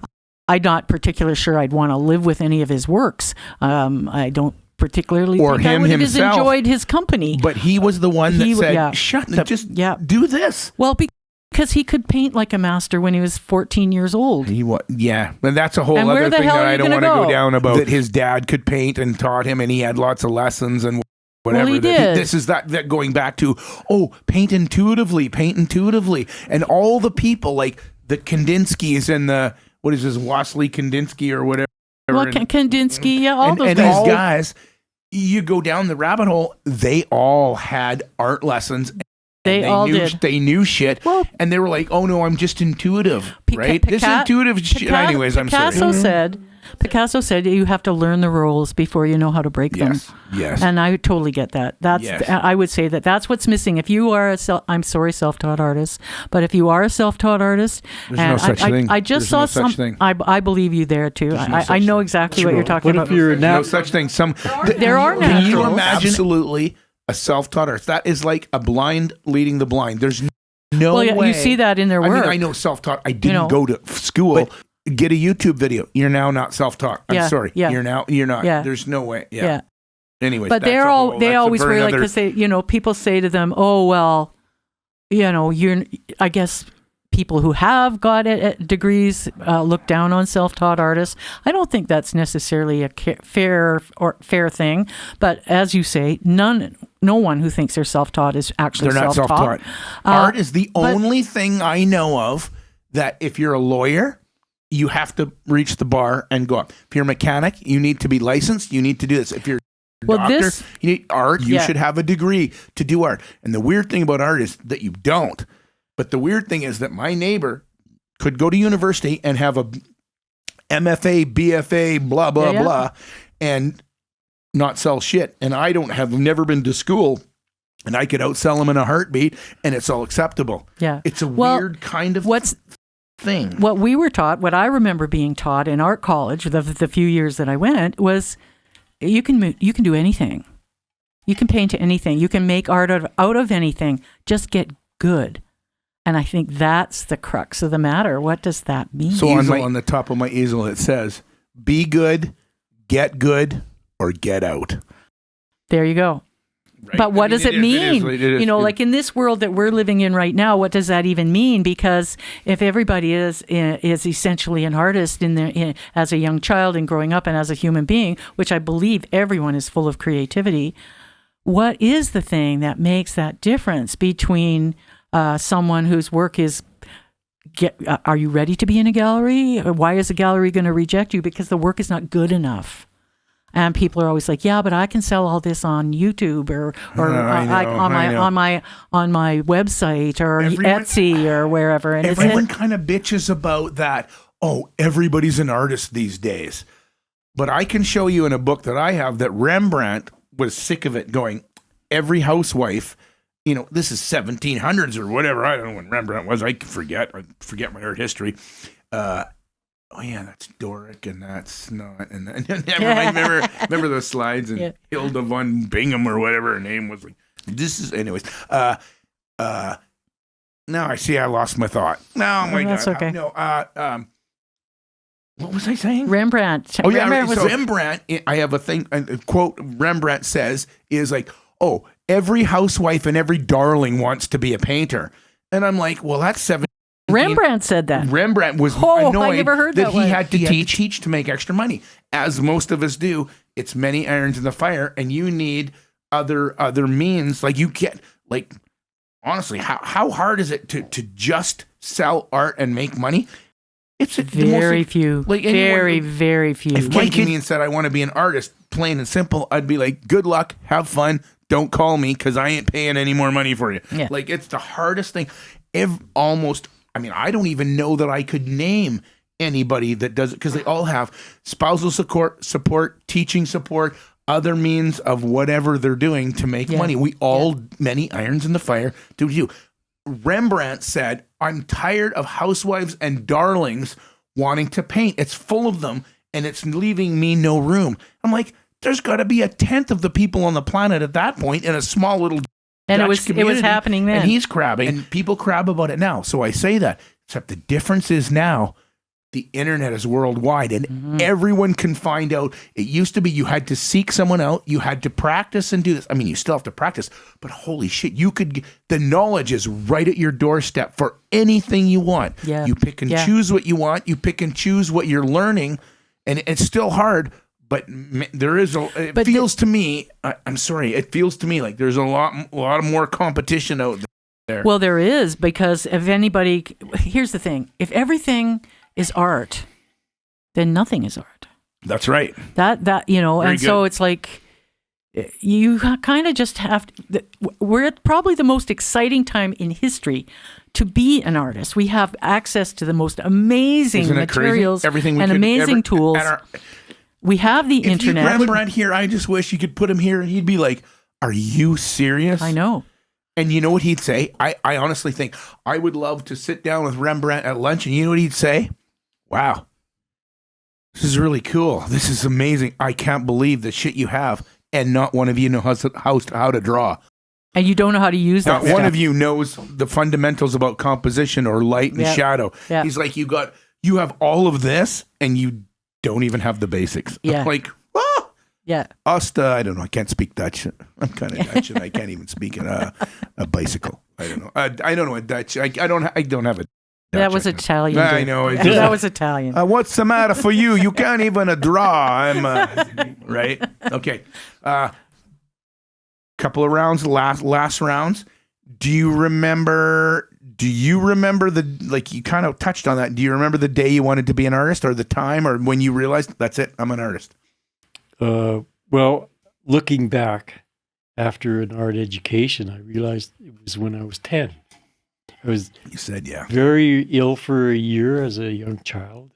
I'm not particularly sure I'd want to live with any of his works. I don't particularly or think him I would have himself. Enjoyed his company. But he was the one that said, shut up, just do this. Well, because he could paint like a master when he was 14 years old. But that's a whole other thing that I don't want to go down about. That his dad could paint and taught him, and he had lots of lessons and whatever. Well, he did. This is that going back to, paint intuitively. And all the people like the Kandinskys and the, what is this, Wassily Kandinsky or whatever. Well, Kandinsky, all those guys. And these guys, you go down the rabbit hole, they all had art lessons. They all did. They knew shit. Well, and they were like, oh no, I'm just intuitive, right? This intuitive shit. Anyways, I'm sorry. Picasso said you have to learn the rules before you know how to break them. Yes. And I totally get that. I would say that's what's missing. If you are self-taught artist, but if you are a self-taught artist, there's no such thing. I just saw something. I believe you there too. I know exactly what you're talking about. What if you're no such thing? There are naturals. Can you imagine absolutely a self-taught artist? That is like a blind leading the blind. There's no way. You see that in their work. I know self-taught. I didn't go to school. But get a YouTube video. You're now not self-taught. I'm sorry. Yeah. You're not. Yeah. There's no way. Yeah. Anyways, but they always were like, because people say to them, oh well, I guess people who have got degrees look down on self-taught artists. I don't think that's necessarily a fair thing. But as you say, no one who thinks they're self-taught is actually They're not self-taught. Art is the only thing I know of that if you're a lawyer, you have to reach the bar and go up. If you're a mechanic, you need to be licensed. You need to do this. If you're a doctor, you need art. You should have a degree to do art. And the weird thing about art is that you don't. But the weird thing is that my neighbor could go to university and have a MFA, BFA, blah, blah, blah, and not sell shit. And I have never been to school, and I could outsell them in a heartbeat, and it's all acceptable. Yeah. It's a weird kind of thing. What we were taught, what I remember being taught in art college, the few years that I went, was you can do anything. You can paint anything. You can make art out of anything. Just get good. And I think that's the crux of the matter. What does that mean? So on the top of my easel, it says, be good, or get out. There you go. Right? But what does it mean? It is, like in this world that we're living in right now, what does that even mean? Because if everybody is essentially an artist as a young child and growing up and as a human being, which I believe everyone is full of creativity, what is the thing that makes that difference between someone whose work is, are you ready to be in a gallery? Or why is a gallery going to reject you? Because the work is not good enough. And people are always like, yeah, but I can sell all this on YouTube or on my website or Etsy or wherever. And everyone kind of bitches about that. Oh, everybody's an artist these days. But I can show you in a book that I have that Rembrandt was sick of it going, every housewife, this is 1700s or whatever. I don't know when Rembrandt was. I forget my art history. Oh yeah, that's Doric, and that's not. And remember those slides and Hilda von Bingham or whatever her name was. Like, this is, anyways. Now I see I lost my thought. No, my that's God. Okay. No. What was I saying? Rembrandt. Oh yeah, Rembrandt. I have a thing. A quote Rembrandt says is like, "Oh, every housewife and every darling wants to be a painter," and I'm like, "Well, that's 7." Rembrandt said that. Rembrandt was annoyed I never heard that he had to teach to make extra money, as most of us do. It's many irons in the fire, and you need other means. Like you get, like, honestly, how hard is it to just sell art and make money? It's very few. Like very few. If Mike came to me and said, "I want to be an artist," plain and simple, I'd be like, "Good luck, have fun. Don't call me because I ain't paying any more money for you." Yeah. Like it's the hardest thing. I don't even know that I could name anybody that does it because they all have spousal support, teaching support, other means of whatever they're doing to make money. We all, many irons in the fire to do. Rembrandt said, "I'm tired of housewives and darlings wanting to paint. It's full of them and it's leaving me no room." I'm like, there's got to be 1/10 of the people on the planet at that point in a small little and Dutch it was happening then. And he's crabbing. And people crab about it now. So I say that. Except the difference is now the internet is worldwide and everyone can find out. It used to be you had to seek someone out. You had to practice and do this. I mean, you still have to practice. But holy shit, the knowledge is right at your doorstep for anything you want. Yeah. You pick and choose what you want. You pick and choose what you're learning. And it's still hard. But there is it feels to me like there's a lot more competition out there. Well, there is, because here's the thing: if everything is art, then nothing is art. That's right. Very and good. So it's like you kind of just have to. We're at probably the most exciting time in history to be an artist. We have access to the most amazing materials and amazing tools. We have the internet. If you Rembrandt here, I just wish you could put him here and he'd be like, "Are you serious?" I know. And you know what he'd say? I honestly think I would love to sit down with Rembrandt at lunch, and you know what he'd say? "Wow, this is really cool. This is amazing. I can't believe the shit you have, and not one of you knows how to draw. And you don't know how to use that. Not one of you knows the fundamentals about composition or light and shadow." Yeah. He's like, you have all of this, and you don't even have the basics. Yeah. Like, yeah. I don't know. I can't speak Dutch. I'm kind of Dutch, and I can't even speak a bicycle. I don't know. I don't know a Dutch. I don't have a That was Italian. I dude. know. It's That was Italian. what's the matter for you? You can't even draw. I'm right. Okay. Couple of rounds, last rounds. Do you remember the, like, you kind of touched on that. Do you remember the day you wanted to be an artist, or the time, or when you realized that's it, I'm an artist? Well, looking back after an art education, I realized it was when I was 10. I was very ill for a year as a young child.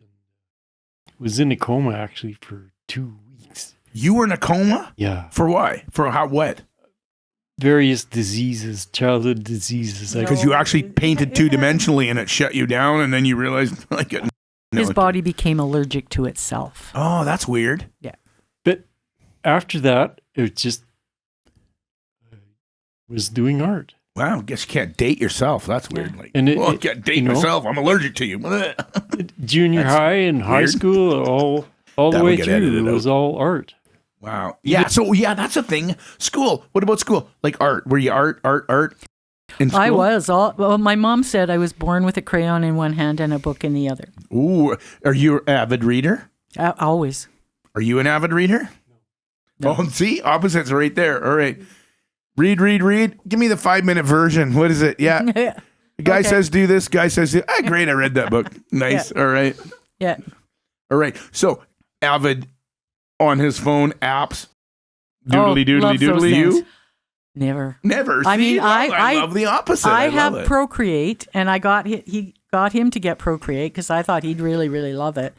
Was in a coma actually for 2 weeks. You were in a coma? Yeah. For why? For how? What? Various diseases, childhood diseases. Because you actually painted 2-dimensionally and it shut you down, and then you realized, like, His body became allergic to itself. Oh, that's weird. Yeah. But after that, it just was doing art. Wow, I guess you can't date yourself. That's weird. Like, And I can't date myself. I'm allergic to you. Junior high and high school, all the way through, it was all art. Wow. Yeah. So that's a thing. School. What about school? Like art. Were you art in school? I was. Well, my mom said I was born with a crayon in one hand and a book in the other. Ooh. Are you an avid reader? Always. Are you an avid reader? No. Oh, see? Opposites right there. All right. Read. Give me the 5-minute version. What is it? Yeah. The guy says do this. Guy says, great. I read that book. Nice. Yeah. All right. Yeah. All right. So avid on his phone apps. Doodly you? Never. I mean, I love the opposite. I have Procreate, and I got he got him to get Procreate because I thought he'd really, really love it.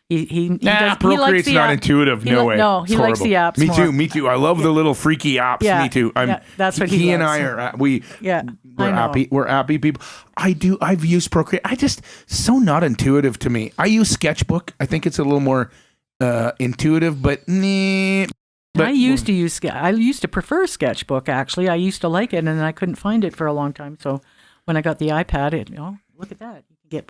Procreate's not intuitive. No way. No, he likes the apps. Me too. I love the little freaky apps. Yeah, me too. That's what he loves. and I are. We're happy. We're happy people. I've used Procreate. So not intuitive to me. I use Sketchbook. I think it's a little more intuitive, but I used to prefer Sketchbook. Actually, I used to like it, and I couldn't find it for a long time. So when I got the iPad, look at that. You can get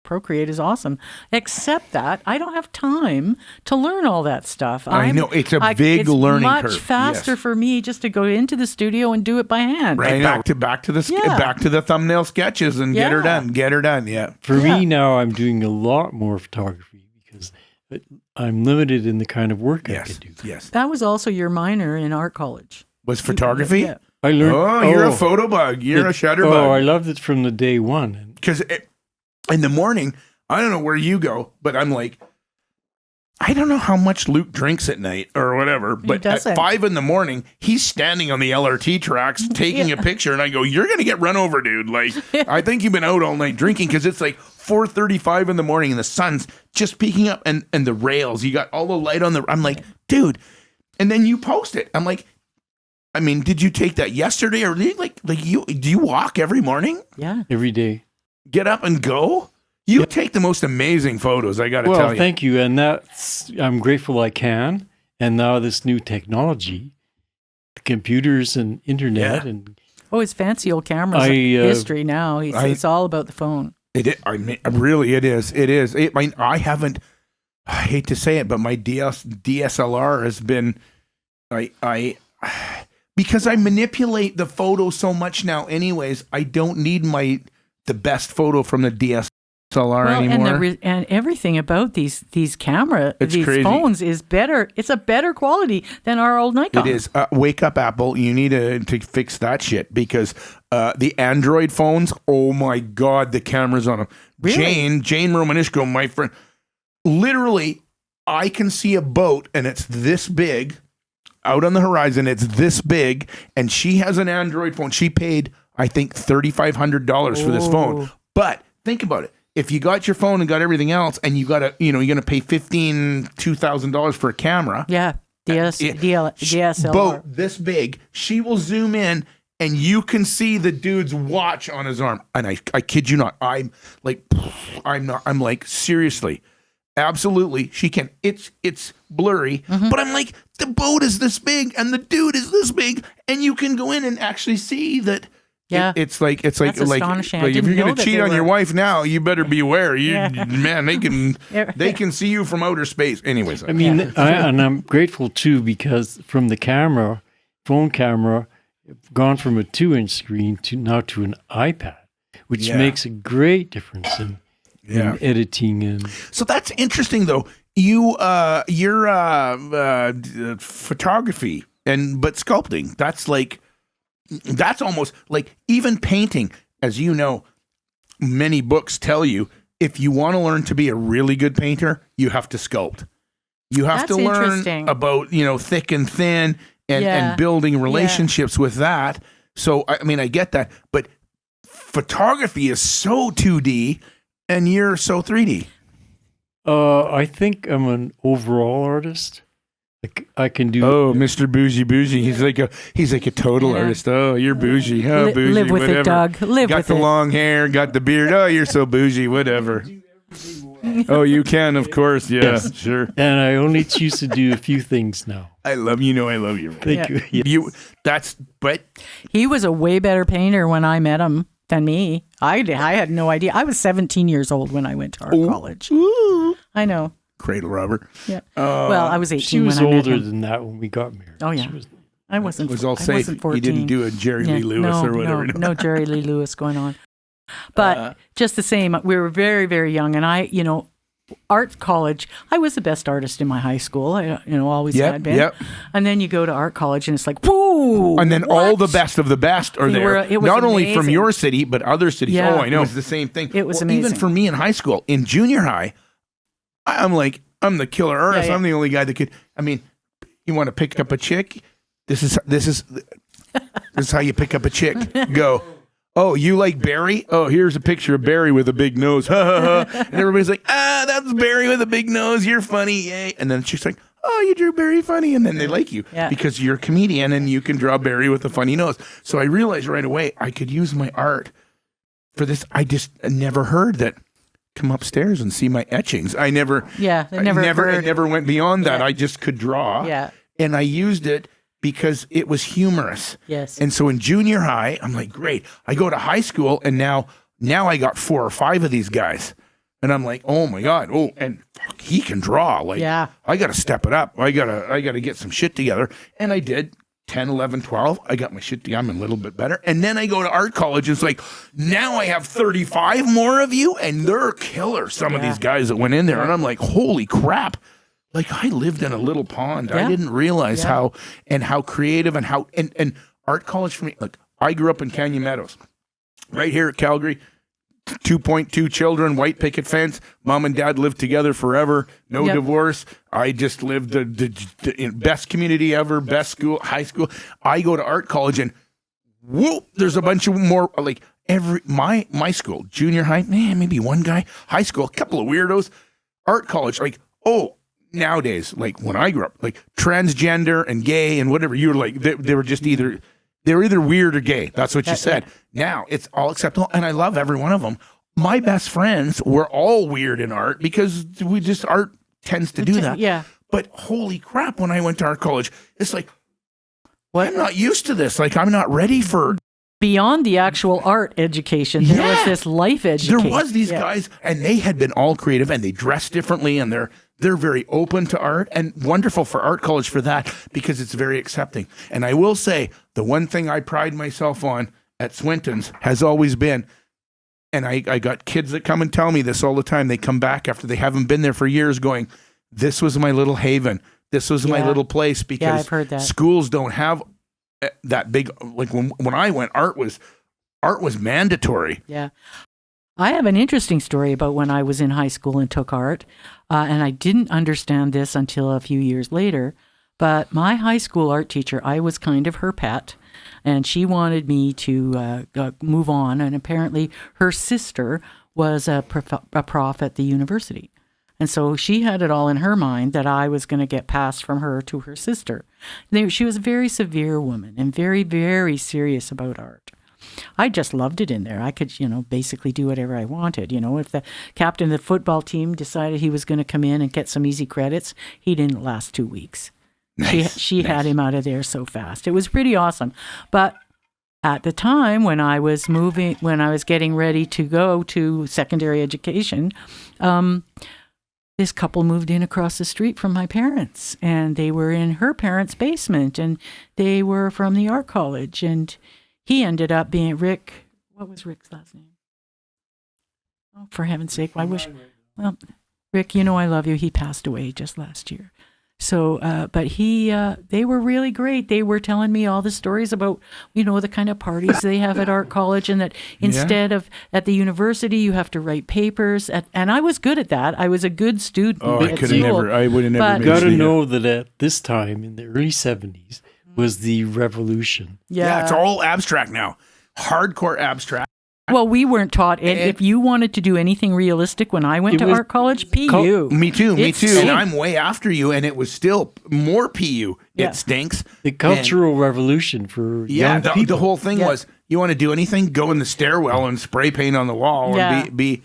Procreate is awesome. Except that I don't have time to learn all that stuff. I know it's a big learning curve. It's much faster for me just to go into the studio and do it by hand. Right, back to the thumbnail sketches and get her done. Yeah. For me now, I'm doing a lot more photography because I'm limited in the kind of work I can do. Yes. That was also your minor in art college. Was photography? Yeah. I learned. You're a photo bug. You're a shutter bug. Oh, I loved it from the day one. Because in the morning, I don't know where you go, but I'm like, I don't know how much Luke drinks at night or whatever, but at 5 a.m, he's standing on the LRT tracks taking a picture, and I go, "You're gonna get run over, dude! Like, I think you've been out all night drinking because it's like 4:35 in the morning and the sun's just peeking up, and the rails, you got all the light on the. I'm like, dude, and then you post it. I'm like, I mean, did you take that yesterday or do you walk every morning? Yeah, every day. Get up and go. You take the most amazing photos. I got to tell you. Well, thank you, and I'm grateful I can. And now this new technology, computers and internet, and his fancy old cameras. History now. It's all about the phone. It is. I mean, really, it is. It is. I haven't. I hate to say it, but my DSLR has been. Because I manipulate the photo so much now. Anyways, I don't need the best photo from the DSLR anymore. And everything about these crazy. phones is better. It's a better quality than our old Nikon. It is. Wake up, Apple. You need to fix that shit because the Android phones, oh my God, the cameras on them. Really? Jane Romanishko, my friend, literally, I can see a boat and it's this big out on the horizon. It's this big, and she has an Android phone. She paid, I think, $3,500 for this phone. But think about it. If you got your phone and got everything else, and you got you're going to pay $2,000 for a camera. Yeah. DSLR. Boat this big. She will zoom in, and you can see the dude's watch on his arm. And I kid you not. I'm like, seriously. Absolutely, she can. It's blurry, but I'm like, the boat is this big and the dude is this big, and you can go in and actually see that. Yeah, it's like astonishing. Like if you're gonna cheat on your wife now, you better beware. Man, they can see you from outer space. Anyways, I mean, and I'm grateful too because from the phone camera, gone from a 2-inch screen to an iPad, which Yeah. makes a great difference in editing. And So that's interesting, though. Your photography but sculpting. That's almost like even painting. As you know, many books tell you if you want to learn to be a really good painter, you have to sculpt. You have That's to learn interesting. about thick and thin and building relationships with that. So I mean, I get that, but photography is so 2D, and you're so 3D. I think I'm an overall artist. Like I can do. Oh, Mr. Bougie. He's like a total artist. Oh, you're bougie. Oh, bougie. Live with whatever. it, Doug. Live got with the it. long hair, got the beard. Oh, you're so bougie. Whatever. Oh, you can, of course. Yeah, Yes. sure. And I only choose to do a few things now. I love you. I love you. Thank you. Yeah. But He was a way better painter when I met him than me. I had no idea. I was 17 years old when I went to art college. Ooh. I know. Cradle robber. Yeah. Well, I was 18 She was when I met older him. than that when we got married. Oh, yeah. She was, I wasn't. It was all I safe. wasn't 14. You didn't do a Jerry Lee Lewis or whatever. No Jerry Lee Lewis going on. But just the same, we were very, very young, and art college. I was the best artist in my high school. I always had been. Yep. And then you go to art college, and it's like, whoa! And then all the best of the best are there. It was Not only from amazing. your city, but other cities. Yeah. Oh, I know. It's the same thing. It was Even amazing. for me in high school, in junior high, I'm the killer artist. Yeah. I'm the only guy that could. I mean, you want to pick up a chick? This is how you pick up a chick. Go. Oh, you like Barry? Oh, here's a picture of Barry with a big nose. Ha ha ha. And everybody's like, that's Barry with a big nose. You're funny. Yay. And then she's like, oh, you drew Barry funny. And then they like you because you're a comedian and you can draw Barry with a funny nose. So I realized right away I could use my art for this. I just never heard that. Come upstairs and see my etchings. I never went beyond that. Yeah. I just could draw. Yeah. And I used it because it was humorous. Yes. And so in junior high, I'm like, great. I go to high school and now I got 4 or 5 of these guys. And I'm like, oh my God. Oh, and fuck, he can draw. Like, I got to step it up. I got to get some shit together. And I did 10, 11, 12. I got my shit together. I'm a little bit better. And then I go to art college. And it's like, now I have 35 more of you and they're killer. Some of these guys that went in there. And I'm like, holy crap. Like I lived in a little pond. Yeah. I didn't realize how creative and how and art college for me. Look, I grew up in Canyon Meadows, right here at Calgary. 2.2 children, white picket fence. Mom and dad lived together forever. No divorce. I just lived the best community ever, best school, high school. I go to art college and whoop, there's a bunch of more like my school, junior high, maybe one guy, high school, a couple of weirdos, art college, like, oh. Nowadays, like when I grew up, like transgender and gay and whatever, you were like, they were just either weird or gay. That's what you said. Now it's all acceptable. And I love every one of them. My best friends were all weird in art because art tends to do that. Yeah. But holy crap, when I went to art college, it's like, What? I'm not used to this. Like, I'm not ready for. Beyond the actual art education, there was this life education. There was these guys, and they had been all creative, and they dressed differently, and they're very open to art, and wonderful for art college for that because it's very accepting. And I will say, the one thing I pride myself on at Swinton's has always been, and I got kids that come and tell me this all the time. They come back after they haven't been there for years going, this was my little haven. This was my little place because I've heard that. Schools don't have that big, like when I went, art was mandatory. Yeah. I have an interesting story about when I was in high school and took art, and I didn't understand this until a few years later, but my high school art teacher, I was kind of her pet, and she wanted me to move on, and apparently her sister was a prof at the university. And so she had it all in her mind that I was going to get passed from her to her sister. She was a very severe woman and very, very serious about art. I just loved it in there. I could, basically do whatever I wanted. If the captain of the football team decided he was going to come in and get some easy credits, he didn't last 2 weeks. Nice. She had him out of there so fast. It was pretty awesome. But at the time when I was getting ready to go to secondary education, this couple moved in across the street from my parents, and they were in her parents' basement, and they were from the art college, and he ended up being Rick. What was Rick's last name? Oh, for heaven's sake, I wish. Well, Rick, you know I love you. He passed away just last year. So, but they were really great. They were telling me all the stories about, the kind of parties they have at art college, and that instead of at the university, you have to write papers. And I was good at that. I was a good student. Oh, I would have never. Got to know that at this time in the early 70s was the revolution. Yeah, it's all abstract now. Hardcore abstract. Well, we weren't taught. And if you wanted to do anything realistic when I went to art college, PU. Me too. And I'm way after you, and it was still more PU. Yeah. It stinks. The Cultural Revolution for young people. The whole thing was, you want to do anything, go in the stairwell and spray paint on the wall and be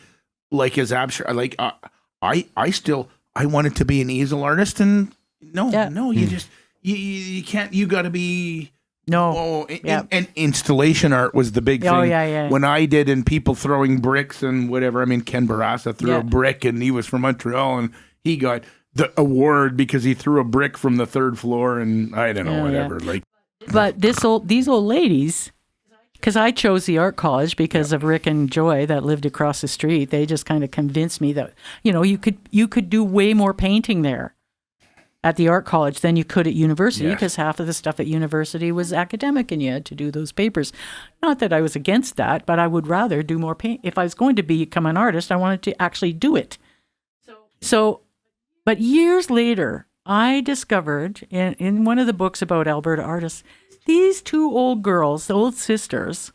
like as abstract. Like I wanted to be an easel artist, and you just you can't. You got to be. No. And installation art was the big thing. Oh, yeah. When I did, and people throwing bricks and whatever. I mean, Ken Barassa threw a brick, and he was from Montreal, and he got the award because he threw a brick from the 3rd floor, and I don't know, whatever. Yeah. But these old ladies, because I chose the art college because of Rick and Joy that lived across the street. They just kind of convinced me that you could do way more painting there at the art college than you could at university, because half of the stuff at university was academic and you had to do those papers. Not that I was against that, but I would rather do more paint. If I was going to become an artist, I wanted to actually do it. But years later, I discovered in one of the books about Alberta artists, these 2 old girls, the old sisters,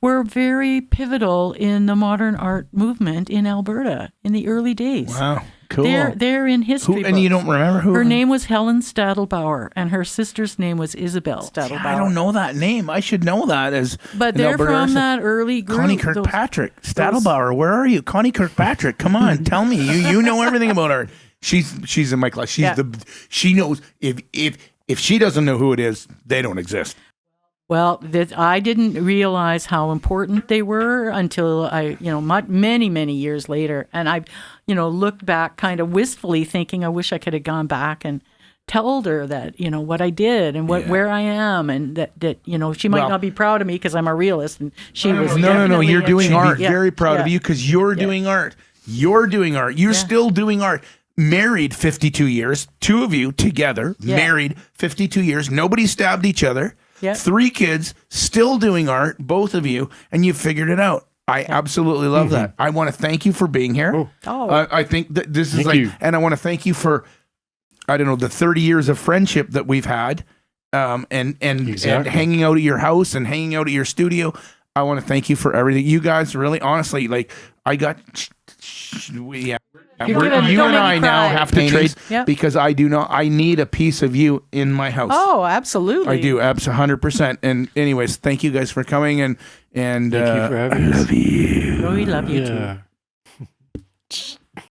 were very pivotal in the modern art movement in Alberta in the early days. Wow. Cool. They're in history books. And you don't remember who? Her name was Helen Stadelbauer, and her sister's name was Isabel Stadelbauer. I don't know that name. I should know that But they're from that early group. Connie Kirkpatrick. Stadelbauer, where are you? Connie Kirkpatrick, come on, tell me. You know everything about art. She's in my class. She knows if she doesn't know who it is, they don't exist. Well, I didn't realize how important they were until many years later. And I, looked back kind of wistfully thinking, I wish I could have gone back and told her that, what I did and where I am, and that she might not be proud of me because I'm a realist. And she was No, you're doing art. Very proud of you because you're doing art. You're doing art. You're still doing art. Married 52 years, 2 of you together, married 52 years. Nobody stabbed each other. Yep. 3 kids, still doing art, both of you, and you figured it out. I absolutely love that. I want to thank you for being here. I think that this is and I want to thank you for, the 30 years of friendship that we've had, and hanging out at your house and hanging out at your studio. I want to thank you for everything. You guys really, honestly, I got, you and I now have to trade because I need a piece of you in my house. Oh, absolutely. I do, 100%. And anyways, thank you guys for coming, and thank you for having us. I love you. Oh, we love you too.